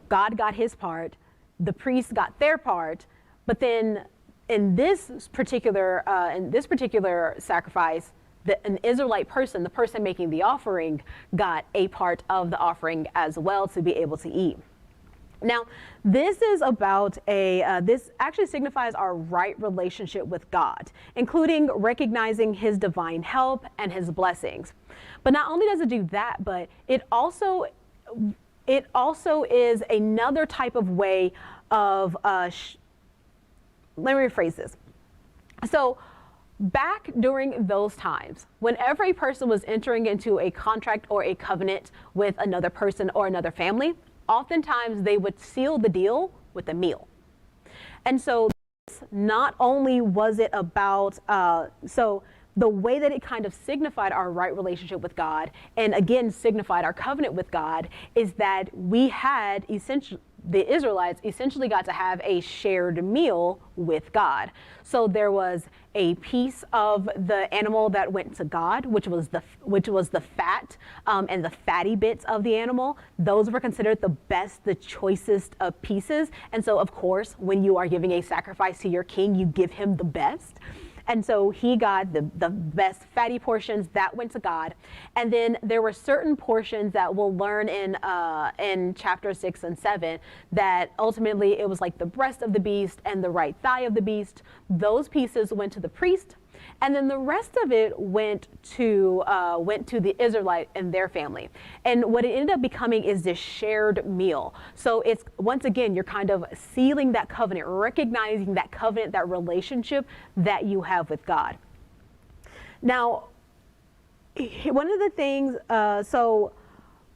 Speaker 2: God got his part, the priests got their part, but then in this particular sacrifice, an Israelite person, the person making the offering, got a part of the offering as well to be able to eat. Now, this is about this actually signifies our right relationship with God, including recognizing his divine help and his blessings. But not only does it do that, but it also is another type of way of, let me rephrase this. So back during those times, whenever a person was entering into a contract or a covenant with another person or another family, oftentimes they would seal the deal with a meal. And so not only was it about, so the way that it kind of signified our right relationship with God, and again signified our covenant with God, is that we had the Israelites essentially got to have a shared meal with God. So there was a piece of the animal that went to God, which was the fat and the fatty bits of the animal. Those were considered the best, the choicest of pieces. And so, of course, when you are giving a sacrifice to your king, you give him the best. And so he got the best fatty portions that went to God. And then there were certain portions that we'll learn in chapter 6 and 7 that ultimately it was like the breast of the beast and the right thigh of the beast. Those pieces went to the priest. And then the rest of it went to the Israelite and their family. And what it ended up becoming is this shared meal. So it's, once again, you're kind of sealing that covenant, recognizing that covenant, that relationship that you have with God. Now, one of the things, so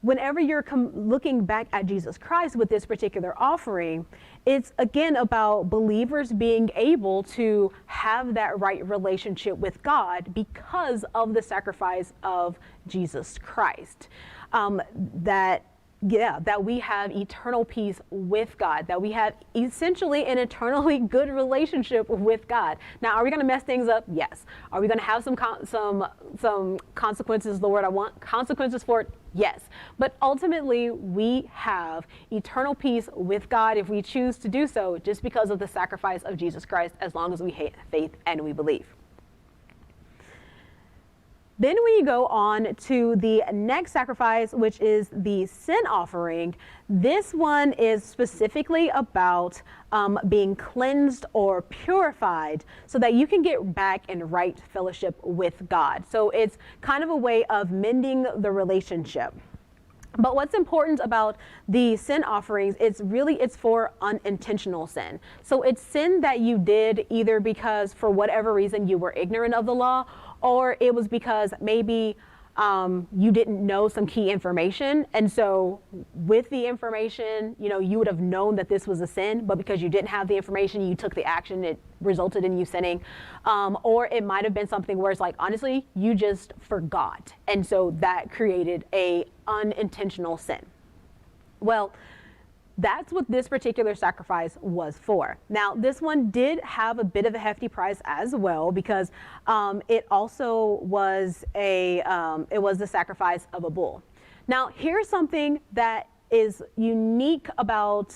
Speaker 2: whenever you're looking back at Jesus Christ with this particular offering, it's again about believers being able to have that right relationship with God because of the sacrifice of Jesus Christ. That we have eternal peace with God, that we have essentially an eternally good relationship with God. Now, are we going to mess things up? Yes. Are we going to have some consequences, the word I want, consequences for it? Yes. But ultimately, we have eternal peace with God if we choose to do so, just because of the sacrifice of Jesus Christ, as long as we have faith and we believe. Then we go on to the next sacrifice, which is the sin offering. This one is specifically about being cleansed or purified so that you can get back in right fellowship with God. So it's kind of a way of mending the relationship. But what's important about the sin offerings, it's for unintentional sin. So it's sin that you did either because for whatever reason you were ignorant of the law, or it was because maybe you didn't know some key information. And so with the information, you would have known that this was a sin, but because you didn't have the information, you took the action, it resulted in you sinning. Or it might have been something where it's like, honestly, you just forgot. And so that created a unintentional sin. Well, that's what this particular sacrifice was for. Now, this one did have a bit of a hefty price as well, because it also was the sacrifice of a bull. Now, here's something that is unique about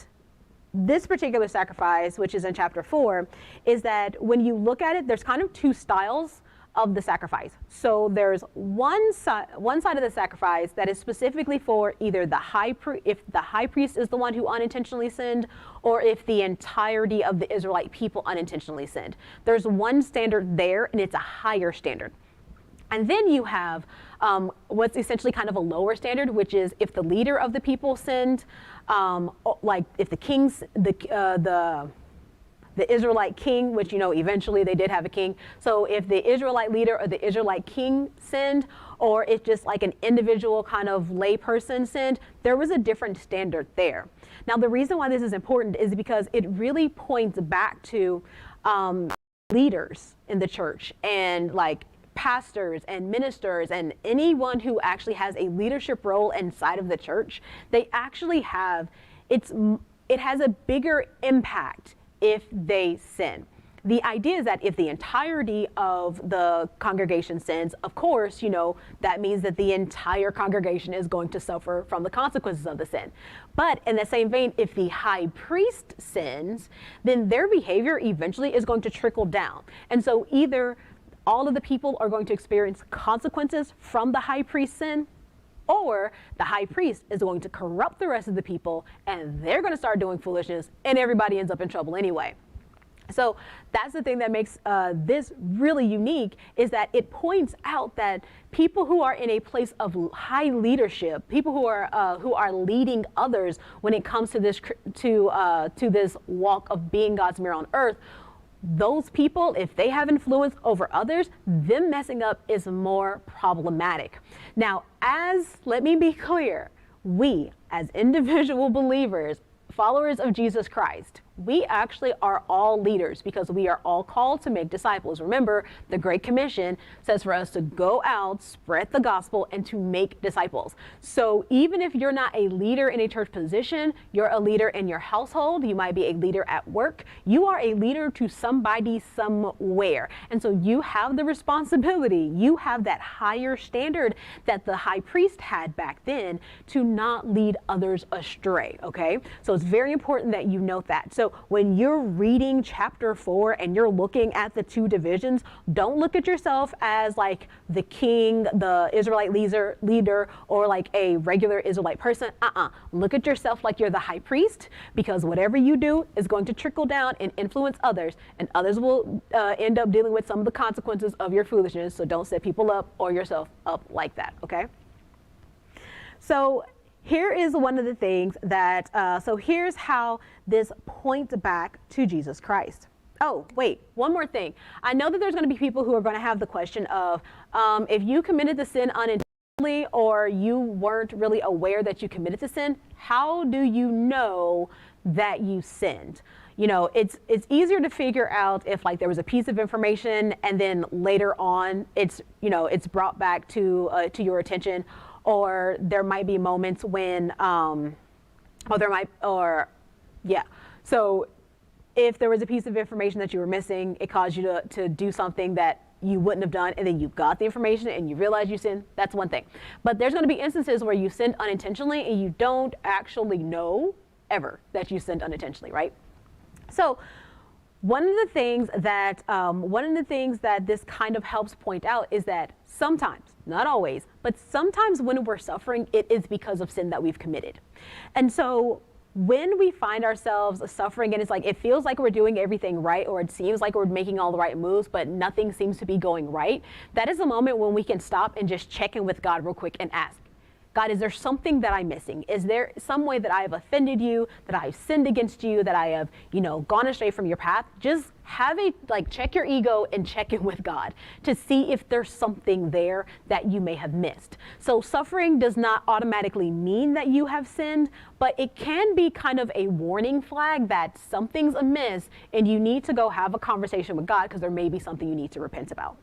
Speaker 2: this particular sacrifice, which is in chapter 4, is that when you look at it, there's kind of two styles of the sacrifice. So there's one side of the sacrifice that is specifically for either if the high priest is the one who unintentionally sinned, or if the entirety of the Israelite people unintentionally sinned. There's one standard there, and it's a higher standard. And then you have what's essentially kind of a lower standard, which is if the leader of the people sinned, like if the king's the Israelite king, which, eventually they did have a king. So if the Israelite leader or the Israelite king sinned, or if just like an individual kind of lay person sinned, there was a different standard there. Now, the reason why this is important is because it really points back to leaders in the church and like pastors and ministers and anyone who actually has a leadership role inside of the church, they actually have, it has a bigger impact if they sin. The idea is that if the entirety of the congregation sins, of course, that means that the entire congregation is going to suffer from the consequences of the sin. But in the same vein, if the high priest sins, then their behavior eventually is going to trickle down. And so either all of the people are going to experience consequences from the high priest's sin, or the high priest is going to corrupt the rest of the people and they're going to start doing foolishness and everybody ends up in trouble anyway. So that's the thing that makes this really unique, is that it points out that people who are in a place of high leadership, people who are leading others when it comes to this this walk of being God's mirror on earth, those people, if they have influence over others, them messing up is more problematic. Now, let me be clear, we as individual believers, followers of Jesus Christ, we actually are all leaders because we are all called to make disciples. Remember, the Great Commission says for us to go out, spread the gospel, and to make disciples. So even if you're not a leader in a church position, you're a leader in your household, you might be a leader at work, you are a leader to somebody somewhere. And so you have the responsibility, you have that higher standard that the high priest had back then to not lead others astray, okay? So it's very important that you note that. So when you're reading chapter 4 and you're looking at the two divisions, don't look at yourself as like the king, the Israelite leader, or like a regular Israelite person. Look at yourself like you're the high priest, because whatever you do is going to trickle down and influence others, and others will end up dealing with some of the consequences of your foolishness. So don't set people up or yourself up like that, okay? So here is one of the things that, so here's how this points back to Jesus Christ. Oh, wait, one more thing. I know that there's going to be people who are going to have the question of, if you committed the sin unintentionally or you weren't really aware that you committed the sin, how do you know that you sinned? It's easier to figure out if like there was a piece of information and then later on it's brought back to your attention. Or there might be moments when, So if there was a piece of information that you were missing, it caused you to do something that you wouldn't have done, and then you got the information and you realize you sinned, that's one thing. But there's going to be instances where you sinned unintentionally and you don't actually know ever that you sinned unintentionally, right? So one of the things that this kind of helps point out is that sometimes, not always, but sometimes when we're suffering, it is because of sin that we've committed. And so when we find ourselves suffering and it's like, it feels like we're doing everything right, or it seems like we're making all the right moves, but nothing seems to be going right, that is a moment when we can stop and just check in with God real quick and ask, God, is there something that I'm missing? Is there some way that I have offended you, that I've sinned against you, that I have, gone astray from your path? Just check your ego and check in with God to see if there's something there that you may have missed. So suffering does not automatically mean that you have sinned, but it can be kind of a warning flag that something's amiss and you need to go have a conversation with God because there may be something you need to repent about.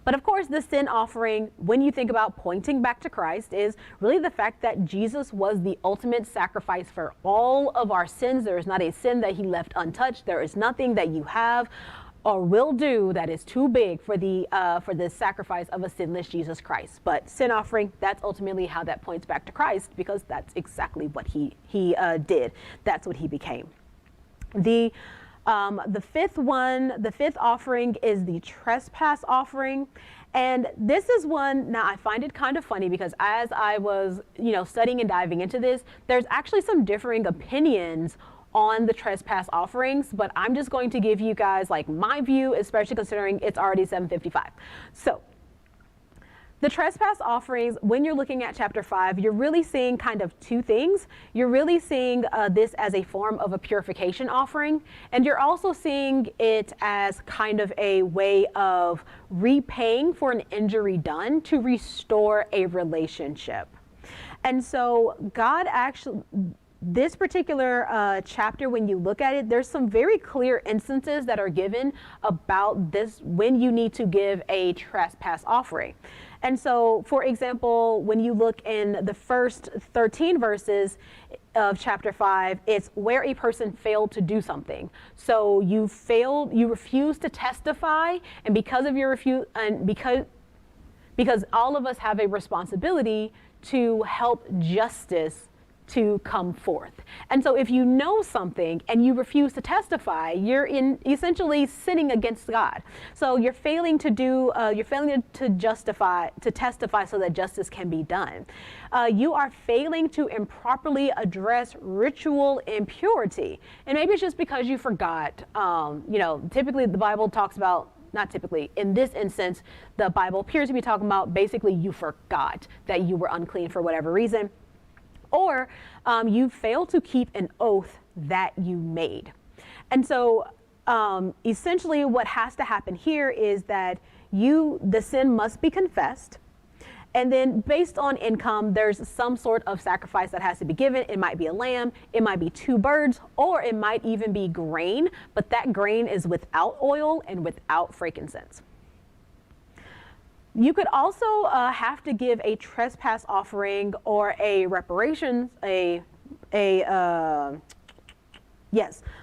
Speaker 2: But of course, the sin offering, when you think about pointing back to Christ, is really the fact that Jesus was the ultimate sacrifice for all of our sins. There is not a sin that he left untouched. There is nothing that you have or will do that is too big for the sacrifice of a sinless Jesus Christ. But sin offering, that's ultimately how that points back to Christ, because that's exactly what he did. That's what he became. The fifth offering is the trespass offering. And this is one, now I find it kind of funny because as I was, studying and diving into this, there's actually some differing opinions on the trespass offerings, but I'm just going to give you guys like my view, especially considering it's already 7:55. So the trespass offerings, when you're looking at chapter 5, you're really seeing kind of two things. You're really seeing this as a form of a purification offering, and you're also seeing it as kind of a way of repaying for an injury done to restore a relationship. And so God actually, this particular chapter, when you look at it, there's some very clear instances that are given about this, when you need to give a trespass offering. And so, for example, when you look in the first 13 verses of chapter 5, it's where a person failed to do something. So you refused to testify, and because of your because all of us have a responsibility to help justice to come forth. And so if you know something and you refuse to testify, you're essentially sinning against God. So you're failing to testify so that justice can be done. You are failing to improperly address ritual impurity. And maybe it's just because you forgot. Typically the Bible talks about, not typically, in this instance, the Bible appears to be talking about basically you forgot that you were unclean for whatever reason. Or you fail to keep an oath that you made. And so essentially what has to happen here is that the sin must be confessed. And then based on income, there's some sort of sacrifice that has to be given. It might be a lamb, it might be 2 birds, or it might even be grain, but that grain is without oil and without frankincense. You could also have to give a trespass offering or a reparations, like a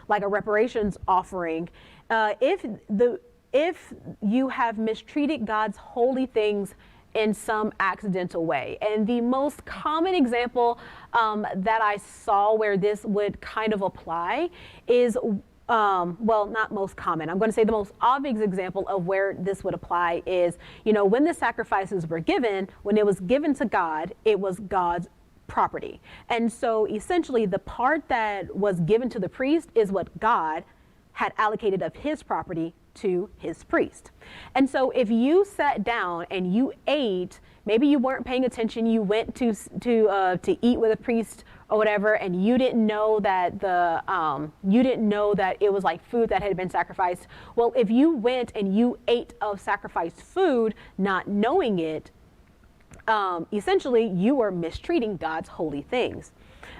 Speaker 2: reparations offering, if you have mistreated God's holy things in some accidental way. And the most common example that I saw where this would kind of apply is not most common. I'm going to say the most obvious example of where this would apply is, when the sacrifices were given, when it was given to God, it was God's property. And so essentially the part that was given to the priest is what God had allocated of his property to his priest. And so if you sat down and you ate, maybe you weren't paying attention, you went to eat with a priest or whatever, and you didn't know that it was like food that had been sacrificed. Well, if you went and you ate of sacrificed food, not knowing it, essentially you were mistreating God's holy things.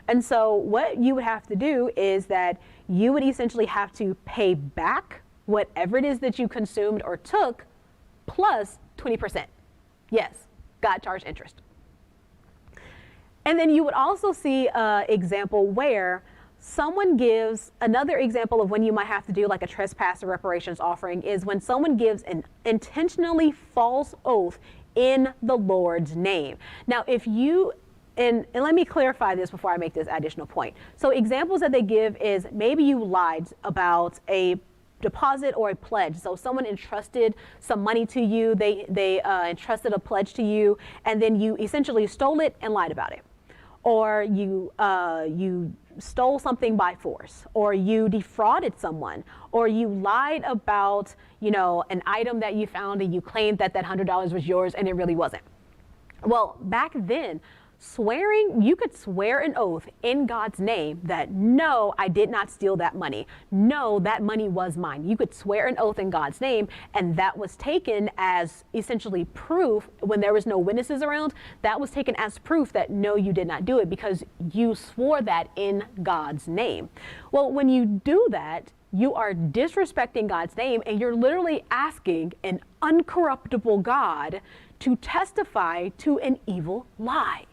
Speaker 2: And so what you would have to do is that you would essentially have to pay back whatever it is that you consumed or took plus 20%. Yes, God charged interest. And then you would also see an example where someone gives, another example of when you might have to do like a trespass or reparations offering is when someone gives an intentionally false oath in the Lord's name. Now, if you, and let me clarify this before I make this additional point. So examples that they give is maybe you lied about a deposit or a pledge. So someone entrusted some money to you, they entrusted a pledge to you, and then you essentially stole it and lied about it. Or you stole something by force, or you defrauded someone, or you lied about, an item that you found and you claimed that $100 was yours and it really wasn't. Well, back then, you could swear an oath in God's name that, no, I did not steal that money. No, that money was mine. You could swear an oath in God's name, and that was taken as essentially proof when there was no witnesses around. That was taken as proof that, no, you did not do it because you swore that in God's name. Well, when you do that, you are disrespecting God's name, and you're literally asking an uncorruptible God to testify to an evil lie.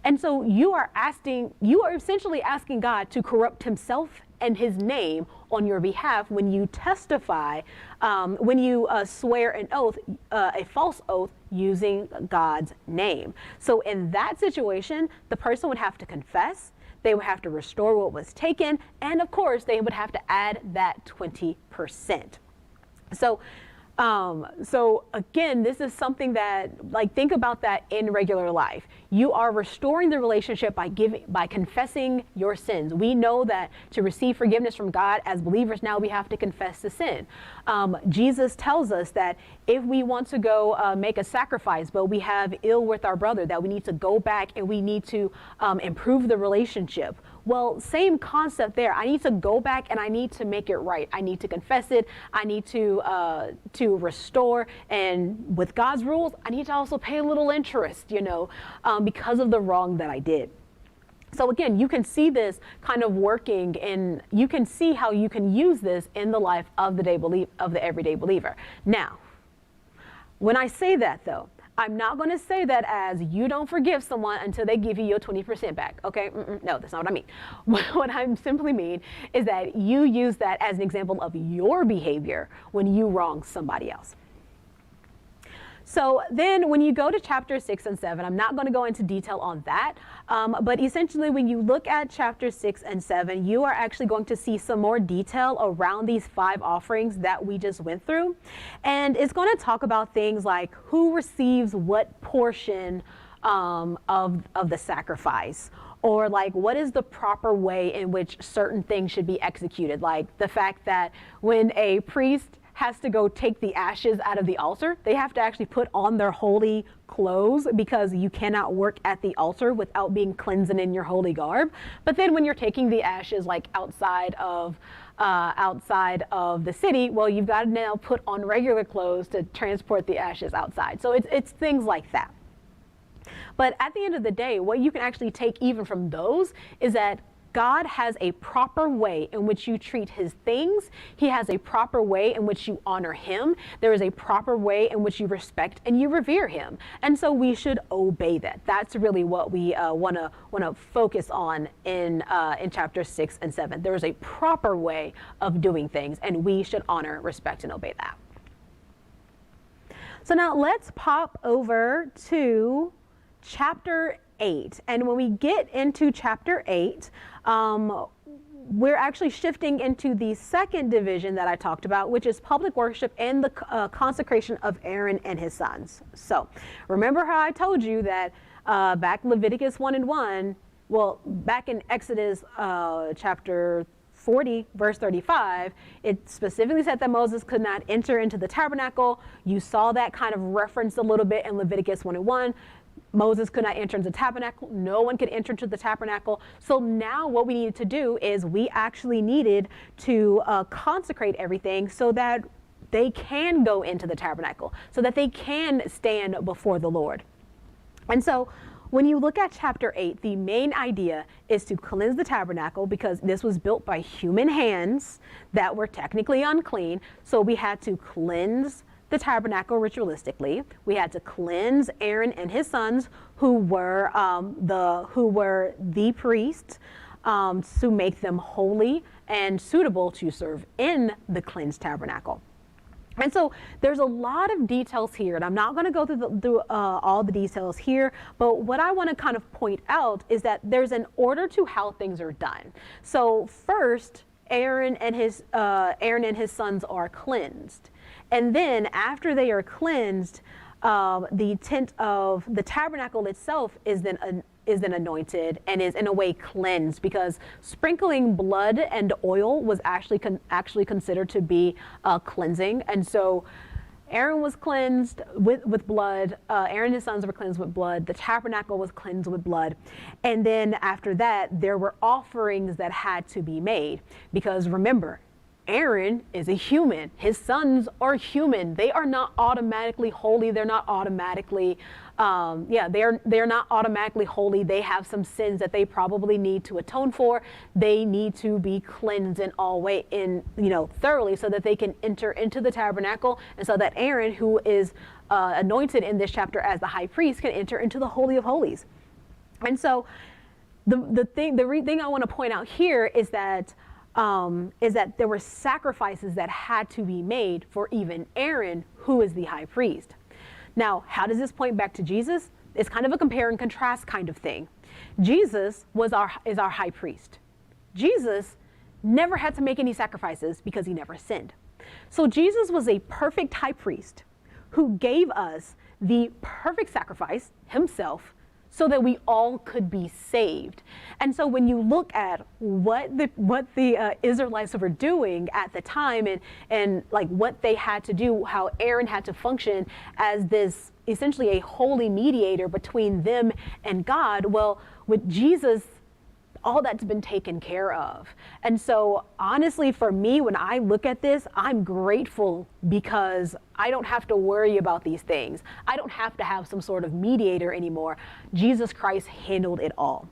Speaker 2: And so you are essentially asking God to corrupt himself and his name on your behalf when you testify, when you swear an oath, a false oath using God's name. So in that situation, the person would have to confess, they would have to restore what was taken, and of course they would have to add that 20%. So again, this is something that, think about that in regular life. You are restoring the relationship by confessing your sins. We know that to receive forgiveness from God as believers now, we have to confess the sin. Jesus tells us that if we want to go make a sacrifice, but we have ill with our brother, that we need to go back and we need to improve the relationship. Well, same concept there. I need to go back and I need to make it right. I need to confess it. I need to restore. And with God's rules, I need to also pay a little interest, because of the wrong that I did. So again, you can see this kind of working, and you can see how you can use this in the life of the everyday believer. Now, when I say that though, I'm not going to say that as you don't forgive someone until they give you your 20% back. Okay? No, that's not what I mean. What I simply mean is that you use that as an example of your behavior when you wrong somebody else. So then when you go to chapter 6 and 7, I'm not going to go into detail on that, but essentially when you look at chapter 6 and 7, you are actually going to see some more detail around these 5 offerings that we just went through. And it's going to talk about things like who receives what portion of the sacrifice, or like what is the proper way in which certain things should be executed, like the fact that when a priest has to go take the ashes out of the altar, they have to actually put on their holy clothes, because you cannot work at the altar without being cleansed in your holy garb. But then when you're taking the ashes like outside of the city, well, you've got to now put on regular clothes to transport the ashes outside. So it's things like that. But at the end of the day, what you can actually take even from those is that God has a proper way in which you treat his things. He has a proper way in which you honor him. There is a proper way in which you respect and you revere him. And so we should obey that. That's really what we want to focus on in chapter 6 and 7. There is a proper way of doing things, and we should honor, respect, and obey that. So now let's pop over to chapter 8. And when we get into chapter 8, we're actually shifting into the second division that I talked about, which is public worship and the consecration of Aaron and his sons. So remember how I told you that back Leviticus 1 and 1, well, back in Exodus chapter 40, verse 35, it specifically said that Moses could not enter into the tabernacle. You saw that kind of referenced a little bit in Leviticus 1 and 1. Moses could not enter into the tabernacle. No one could enter into the tabernacle. So now what we needed to do is we actually needed to consecrate everything so that they can go into the tabernacle, so that they can stand before the Lord. And so when you look at chapter 8, the main idea is to cleanse the tabernacle, because this was built by human hands that were technically unclean. So we had to cleanse the tabernacle ritualistically. We had to cleanse Aaron and his sons, who were the priests, to make them holy and suitable to serve in the cleansed tabernacle. And so there's a lot of details here, and I'm not going to go through all the details here, but what I want to kind of point out is that there's an order to how things are done. So first, Aaron and his sons are cleansed. And then after they are cleansed, the tabernacle itself is then anointed and is in a way cleansed, because sprinkling blood and oil was actually considered to be cleansing. And so Aaron was cleansed with blood. Aaron and his sons were cleansed with blood. The tabernacle was cleansed with blood. And then after that, there were offerings that had to be made, because remember, Aaron is a human. His sons are human. They are not automatically holy. They're not automatically, they're not automatically holy. They have some sins that they probably need to atone for. They need to be cleansed in all way, thoroughly, so that they can enter into the tabernacle, and so that Aaron, who is anointed in this chapter as the high priest, can enter into the Holy of Holies. And so the thing I want to point out here is that there were sacrifices that had to be made for even Aaron, who is the high priest. Now, how does this point back to Jesus? It's kind of a compare and contrast kind of thing. Jesus is our high priest. Jesus never had to make any sacrifices because he never sinned. So Jesus was a perfect high priest who gave us the perfect sacrifice himself, so that we all could be saved. And so when you look at what the Israelites were doing at the time, and like what they had to do, how Aaron had to function as this essentially a holy mediator between them and God, well, with Jesus, all that's been taken care of. And so honestly, for me, when I look at this, I'm grateful, because I don't have to worry about these things. I don't have to have some sort of mediator anymore. Jesus Christ handled it all.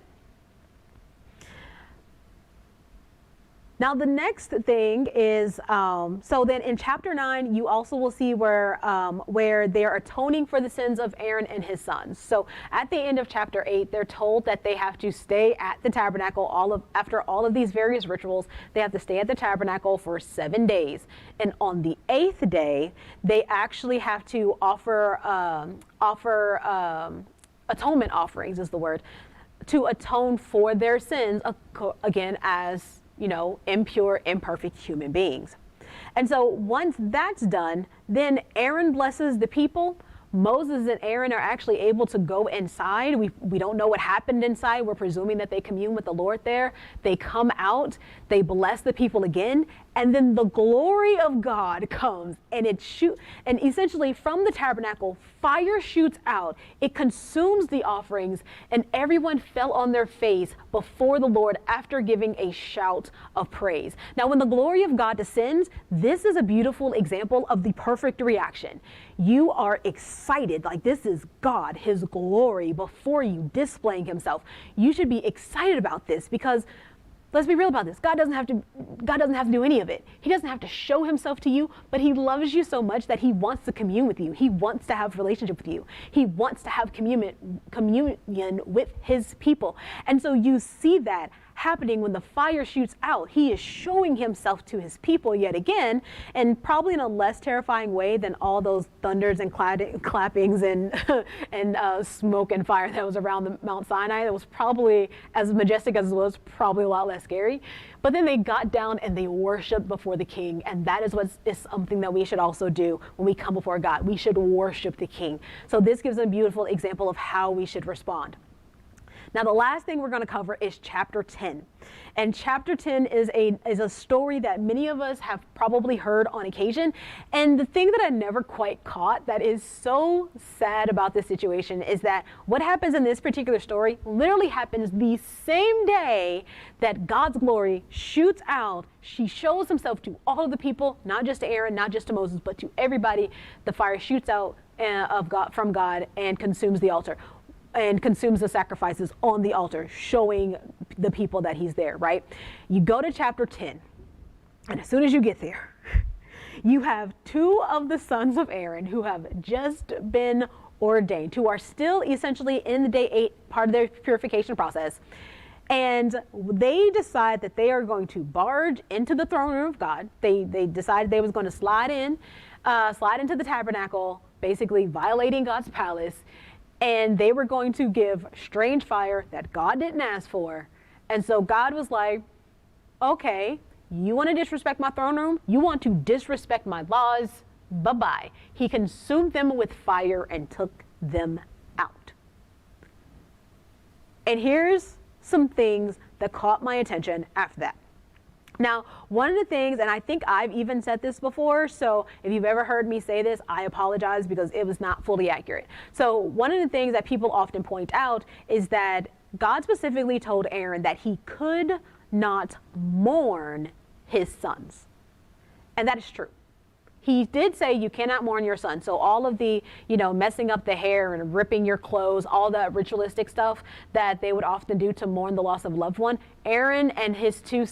Speaker 2: Now, the next thing is, so then in chapter 9, you also will see where they're atoning for the sins of Aaron and his sons. So at the end of chapter 8, they're told that they have to stay at the tabernacle after all of these various rituals. They have to stay at the tabernacle for 7 days. And on the 8th day, they actually have to offer atonement offerings is the word, to atone for their sins, again, as impure, imperfect human beings. And so once that's done, then Aaron blesses the people. Moses and Aaron are actually able to go inside. We don't know what happened inside. We're presuming that they commune with the Lord there. They come out, they bless the people again, and then the glory of God comes and and essentially from the tabernacle, fire shoots out. It consumes the offerings, and everyone fell on their face before the Lord after giving a shout of praise. Now, when the glory of God descends, this is a beautiful example of the perfect reaction. You are excited, like this is God, his glory before you displaying himself. You should be excited about this because let's be real about this. God doesn't have to do any of it. He doesn't have to show himself to you, but he loves you so much that he wants to commune with you. He wants to have a relationship with you. He wants to have communion with his people. And so you see that happening when the fire shoots out. He is showing himself to his people yet again, and probably in a less terrifying way than all those thunders and clappings and smoke and fire that was around the Mount Sinai. That was probably, as majestic as it was, probably a lot less scary. But then they got down and they worshiped before the king, and that is something that we should also do when we come before God. We should worship the king. So this gives a beautiful example of how we should respond. Now, the last thing we're going to cover is chapter 10. And chapter 10 is a story that many of us have probably heard on occasion. And the thing that I never quite caught that is so sad about this situation is that what happens in this particular story literally happens the same day that God's glory shoots out. She shows himself to all of the people, not just to Aaron, not just to Moses, but to everybody. The fire shoots out from God and consumes the altar. And consumes the sacrifices on the altar, showing the people that he's there, right? You go to chapter 10, and as soon as you get there, you have 2 of the sons of Aaron who have just been ordained, who are still essentially in the day 8 part of their purification process. And they decide that they are going to barge into the throne room of God. They decided they was going to slide into the tabernacle, basically violating God's palace. And they were going to give strange fire that God didn't ask for. And so God was like, okay, you want to disrespect my throne room? You want to disrespect my laws? Bye-bye. He consumed them with fire and took them out. And here's some things that caught my attention after that. Now, one of the things, and I think I've even said this before, so if you've ever heard me say this, I apologize because it was not fully accurate. So one of the things that people often point out is that God specifically told Aaron that he could not mourn his sons. And that is true. He did say you cannot mourn your son. So all of the, messing up the hair and ripping your clothes, all that ritualistic stuff that they would often do to mourn the loss of a loved one, Aaron and his 2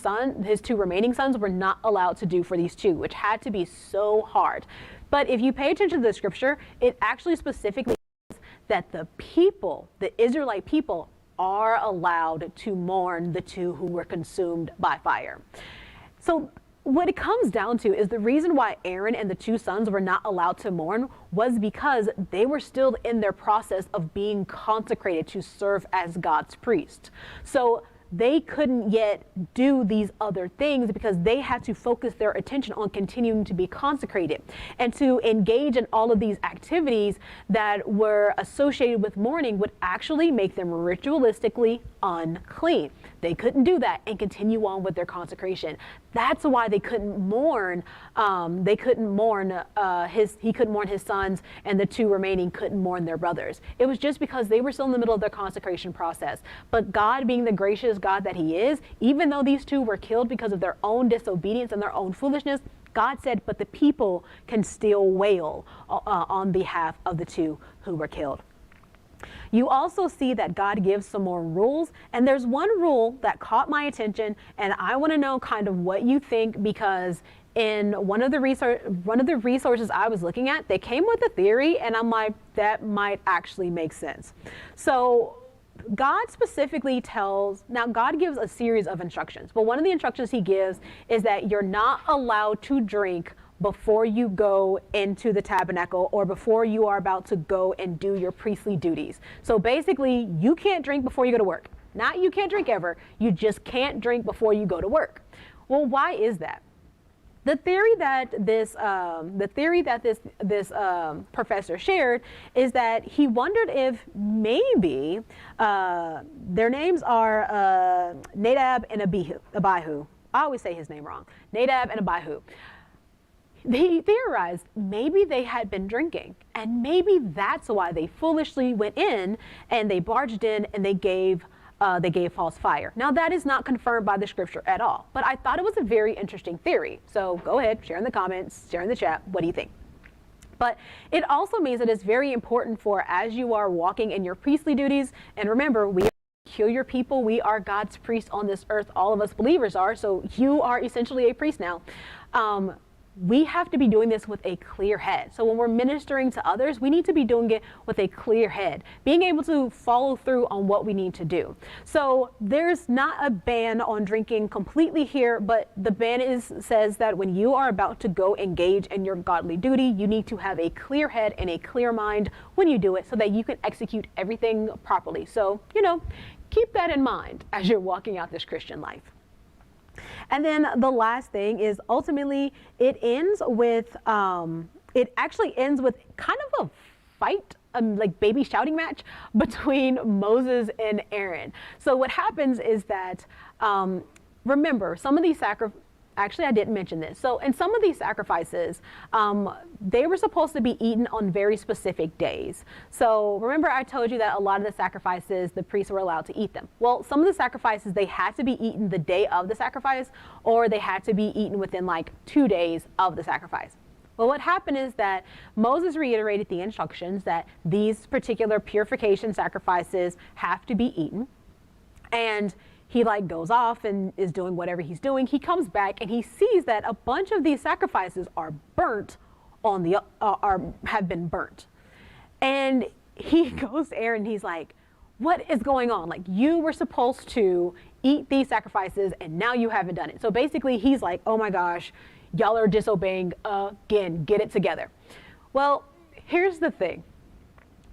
Speaker 2: remaining sons were not allowed to do for these 2, which had to be so hard. But if you pay attention to the scripture, it actually specifically says that the Israelite people, are allowed to mourn the 2 who were consumed by fire. So what it comes down to is the reason why Aaron and the 2 sons were not allowed to mourn was because they were still in their process of being consecrated to serve as God's priest. So they couldn't yet do these other things because they had to focus their attention on continuing to be consecrated. And to engage in all of these activities that were associated with mourning would actually make them ritualistically unclean. They couldn't do that and continue on with their consecration. That's why they couldn't mourn. He couldn't mourn his sons, and the 2 remaining couldn't mourn their brothers. It was just because they were still in the middle of their consecration process. But God, being the gracious God that he is, even though these 2 were killed because of their own disobedience and their own foolishness, God said, but the people can still wail on behalf of the 2 who were killed. You also see that God gives some more rules, and there's one rule that caught my attention, and I want to know kind of what you think, because in one of the resources I was looking at, they came with a theory, and I'm like, that might actually make sense. So God specifically now God gives a series of instructions, but one of the instructions he gives is that you're not allowed to drink before you go into the tabernacle or before you are about to go and do your priestly duties. So basically, you can't drink before you go to work. Not you can't drink ever, you just can't drink before you go to work. Well, why is that? The theory that this professor shared is that he wondered if maybe their names are Nadab and Abihu. I always say his name wrong. Nadab and Abihu. He theorized maybe they had been drinking, and maybe that's why they foolishly went in and they barged in and they gave false fire. Now, that is not confirmed by the scripture at all, but I thought it was a very interesting theory. So go ahead, share in the comments, share in the chat. What do you think? But it also means that it's very important for, as you are walking in your priestly duties, and remember, we are peculiar people. We are God's priests on this earth. All of us believers are. So you are essentially a priest now. We have to be doing this with a clear head. So when we're ministering to others, we need to be doing it with a clear head, being able to follow through on what we need to do. So there's not a ban on drinking completely here, but the ban says that when you are about to go engage in your godly duty, you need to have a clear head and a clear mind when you do it so that you can execute everything properly. So, keep that in mind as you're walking out this Christian life. And then the last thing is ultimately it actually ends with kind of a fight, like baby shouting match between Moses and Aaron. So what happens is that, remember, some of these actually, I didn't mention this. So in some of these sacrifices, they were supposed to be eaten on very specific days. So remember I told you that a lot of the sacrifices, the priests were allowed to eat them. Well, some of the sacrifices, they had to be eaten the day of the sacrifice, or they had to be eaten within like 2 days of the sacrifice. Well, what happened is that Moses reiterated the instructions that these particular purification sacrifices have to be eaten. And he goes off and is doing whatever he's doing. He comes back and he sees that a bunch of these sacrifices are burnt have been burnt. And he goes to Aaron and he's like, what is going on? Like, you were supposed to eat these sacrifices and now you haven't done it. So basically he's like, oh my gosh, y'all are disobeying again, get it together. Well, here's the thing.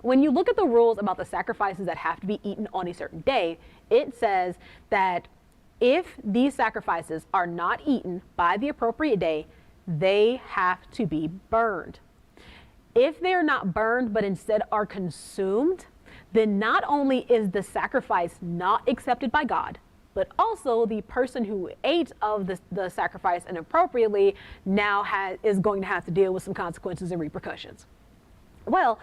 Speaker 2: When you look at the rules about the sacrifices that have to be eaten on a certain day, it says that if these sacrifices are not eaten by the appropriate day, they have to be burned. If they're not burned, but instead are consumed, then not only is the sacrifice not accepted by God, but also the person who ate of the sacrifice inappropriately now is going to have to deal with some consequences and repercussions. Well,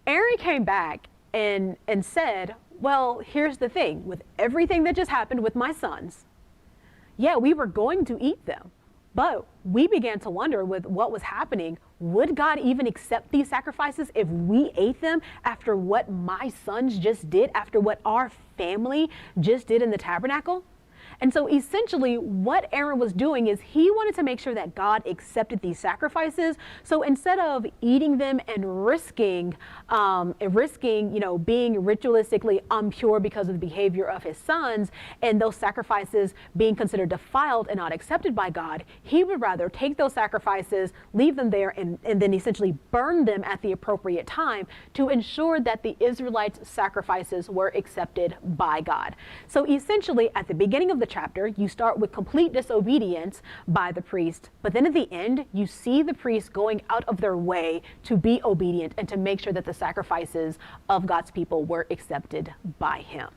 Speaker 2: Aaron came back and said, well, here's the thing. With everything that just happened with my sons, yeah, we were going to eat them, but we began to wonder with what was happening, would God even accept these sacrifices if we ate them after what my sons just did, after what our family just did in the tabernacle? And so essentially what Aaron was doing is he wanted to make sure that God accepted these sacrifices. So instead of eating them and risking, being ritualistically impure because of the behavior of his sons and those sacrifices being considered defiled and not accepted by God, he would rather take those sacrifices, leave them there, and then essentially burn them at the appropriate time to ensure that the Israelites' sacrifices were accepted by God. So essentially at the beginning of the chapter, you start with complete disobedience by the priest, but then at the end, you see the priest going out of their way to be obedient and to make sure that the sacrifices of God's people were accepted by him.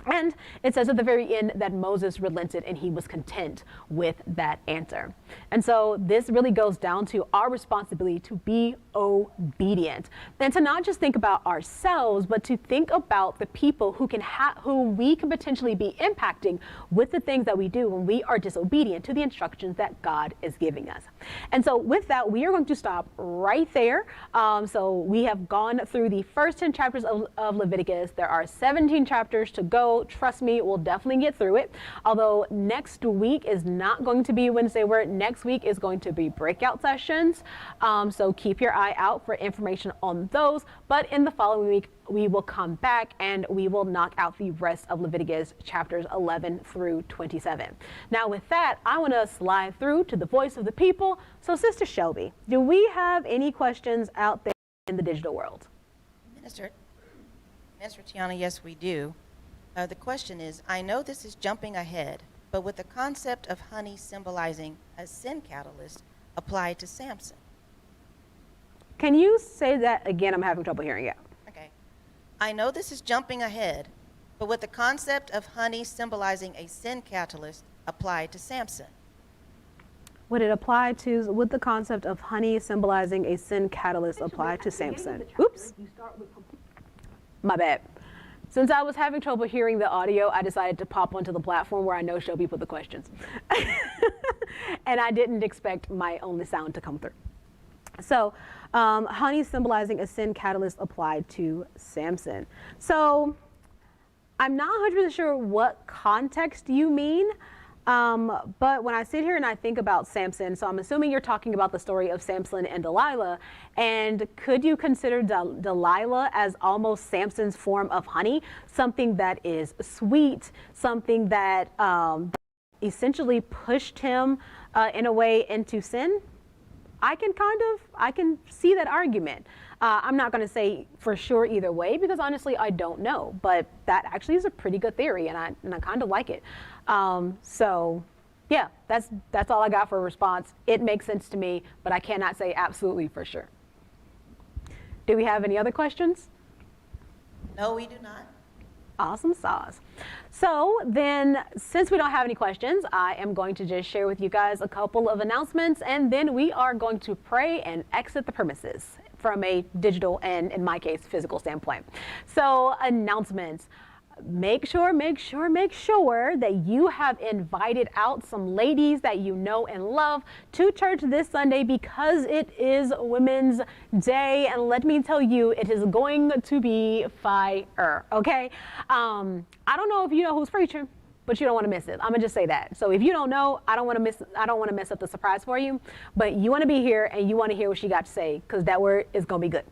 Speaker 2: And it says at the very end that Moses relented and he was content with that answer. And so this really goes down to our responsibility to be obedient and to not just think about ourselves, but to think about the people who we can potentially be impacting with the things that we do when we are disobedient to the instructions that God is giving us. And so with that, we are going to stop right there. So we have gone through the first 10 chapters of Leviticus. There are 17 chapters to go. Trust me, we'll definitely get through it. Although next week is not going to be Wednesday Word. Next week is going to be breakout sessions. So keep your eye out for information on those. But in the following week, we will come back and we will knock out the rest of Leviticus chapters 11 through 27. Now with that, I want to slide through to the voice of the people. So Sister Shelby, do we have any questions out there in the digital world?
Speaker 3: Minister Tiana, yes, we do. The question is, I know this is jumping ahead, but with the concept of honey symbolizing a sin catalyst applied to Samson.
Speaker 2: Can you say that again? I'm having trouble hearing it.
Speaker 3: Okay. I know this is jumping ahead, but with the concept of honey symbolizing a sin catalyst applied to Samson.
Speaker 2: Would it apply to, would the concept of honey symbolizing a sin catalyst apply to Samson? Oops. My bad. Since I was having trouble hearing the audio, I decided to pop onto the platform where I know Shelby put the questions. And I didn't expect my only sound to come through. So, honey symbolizing a sin catalyst applied to Samson. So, I'm not 100% sure what context you mean. But when I sit here and I think about Samson, so I'm assuming you're talking about the story of Samson and Delilah, and could you consider Delilah as almost Samson's form of honey, something that is sweet, something that essentially pushed him in a way into sin? I can see that argument. I'm not going to say for sure either way because honestly I don't know, but that actually is a pretty good theory and I kind of like it. So yeah, that's all I got for a response. It makes sense to me, but I cannot say absolutely for sure. Do we have any other questions?
Speaker 3: No, we do not.
Speaker 2: Awesome sauce. So then, since we don't have any questions, I am going to just share with you guys a couple of announcements, and then we are going to pray and exit the premises from a digital and, in my case, physical standpoint. So announcements. Make sure that you have invited out some ladies that you know and love to church this Sunday because it is Women's Day. And let me tell you, it is going to be fire, okay? I don't know if you know who's preaching, but you don't want to miss it. I'm gonna just say that. So if you don't know, I don't want to mess up the surprise for you, but you want to be here and you want to hear what she got to say because that word is gonna be good.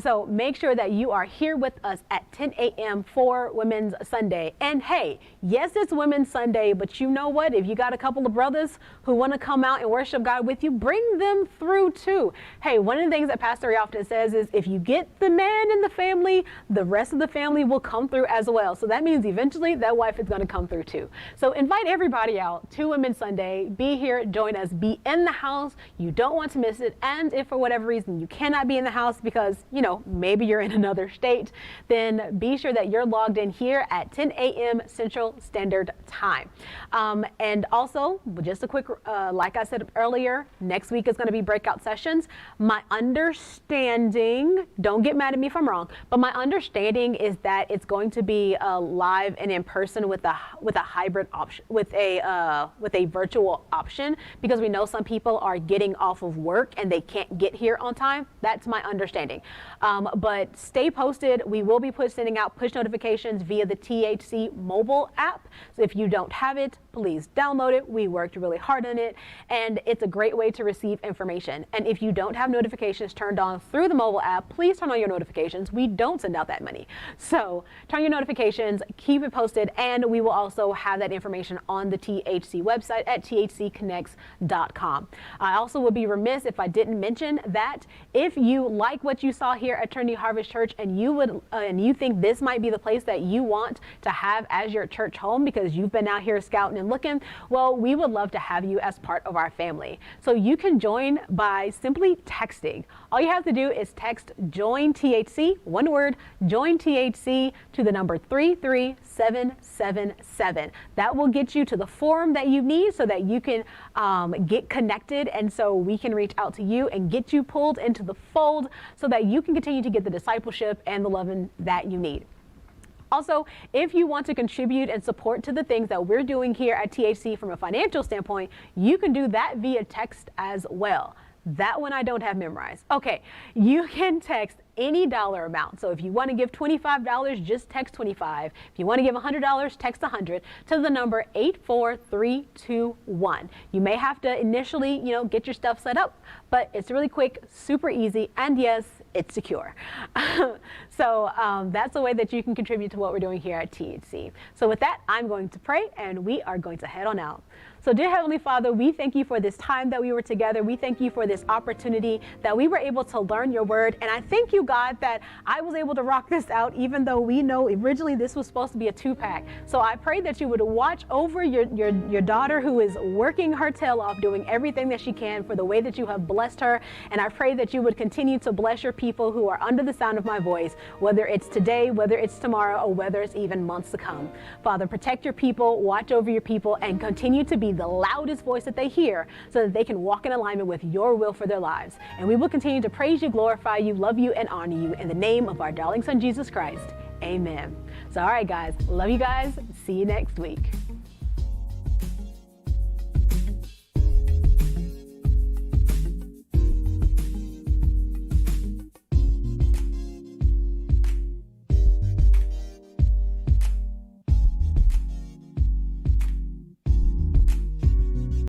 Speaker 2: So make sure that you are here with us at 10 a.m. for Women's Sunday. And hey, yes, it's Women's Sunday, but you know what? If you got a couple of brothers who want to come out and worship God with you, bring them through too. Hey, one of the things that Pastor Ray often says is if you get the man in the family, the rest of the family will come through as well. So that means eventually that wife is going to come through too. So invite everybody out to Women's Sunday. Be here, join us, be in the house. You don't want to miss it. And if for whatever reason you cannot be in the house because, you know, maybe you're in another state, then be sure that you're logged in here at 10 a.m. Central Standard Time. And also, just a quick, like I said earlier, next week is going to be breakout sessions. My understanding, don't get mad at me if I'm wrong, but my understanding is that it's going to be live and in person with a hybrid option, with a virtual option, because we know some people are getting off of work and they can't get here on time. That's my understanding. But stay posted. We will be sending out push notifications via the THC mobile app. So if you don't have it, please download it. We worked really hard on it, and it's a great way to receive information. And if you don't have notifications turned on through the mobile app, please turn on your notifications. We don't send out that many. So turn your notifications, keep it posted, and we will also have that information on the THC website at thcconnects.com. I also would be remiss if I didn't mention that if you like what you saw here at Trinity Harvest Church and you think this might be the place that you want to have as your church home because you've been out here scouting and looking, well, we would love to have you as part of our family. So you can join by simply texting. All you have to do is text join THC, one word, join THC to the number 33777. That will get you to the form that you need so that you can get connected, and so we can reach out to you and get you pulled into the fold so that you can continue to get the discipleship and the loving that you need. Also, if you want to contribute and support to the things that we're doing here at THC from a financial standpoint, you can do that via text as well. That one I don't have memorized. Okay, you can text any dollar amount. So if you want to give $25, just text 25. If you want to give $100, text 100 to the number 84321. You may have to initially, get your stuff set up, but it's really quick, super easy, and yes, it's secure. So that's a way that you can contribute to what we're doing here at THC. So with that, I'm going to pray and we are going to head on out. So dear Heavenly Father, we thank you for this time that we were together. We thank you for this opportunity that we were able to learn your word. And I thank you, God, that I was able to rock this out, even though we know originally this was supposed to be a 2-pack. So I pray that you would watch over your daughter who is working her tail off, doing everything that she can for the way that you have blessed her. And I pray that you would continue to bless your people who are under the sound of my voice, whether it's today, whether it's tomorrow, or whether it's even months to come. Father, protect your people, watch over your people, and continue to be the loudest voice that they hear so that they can walk in alignment with your will for their lives. And we will continue to praise you, glorify you, love you, and honor you in the name of our darling son, Jesus Christ. Amen. So, all right, guys, love you guys. See you next week.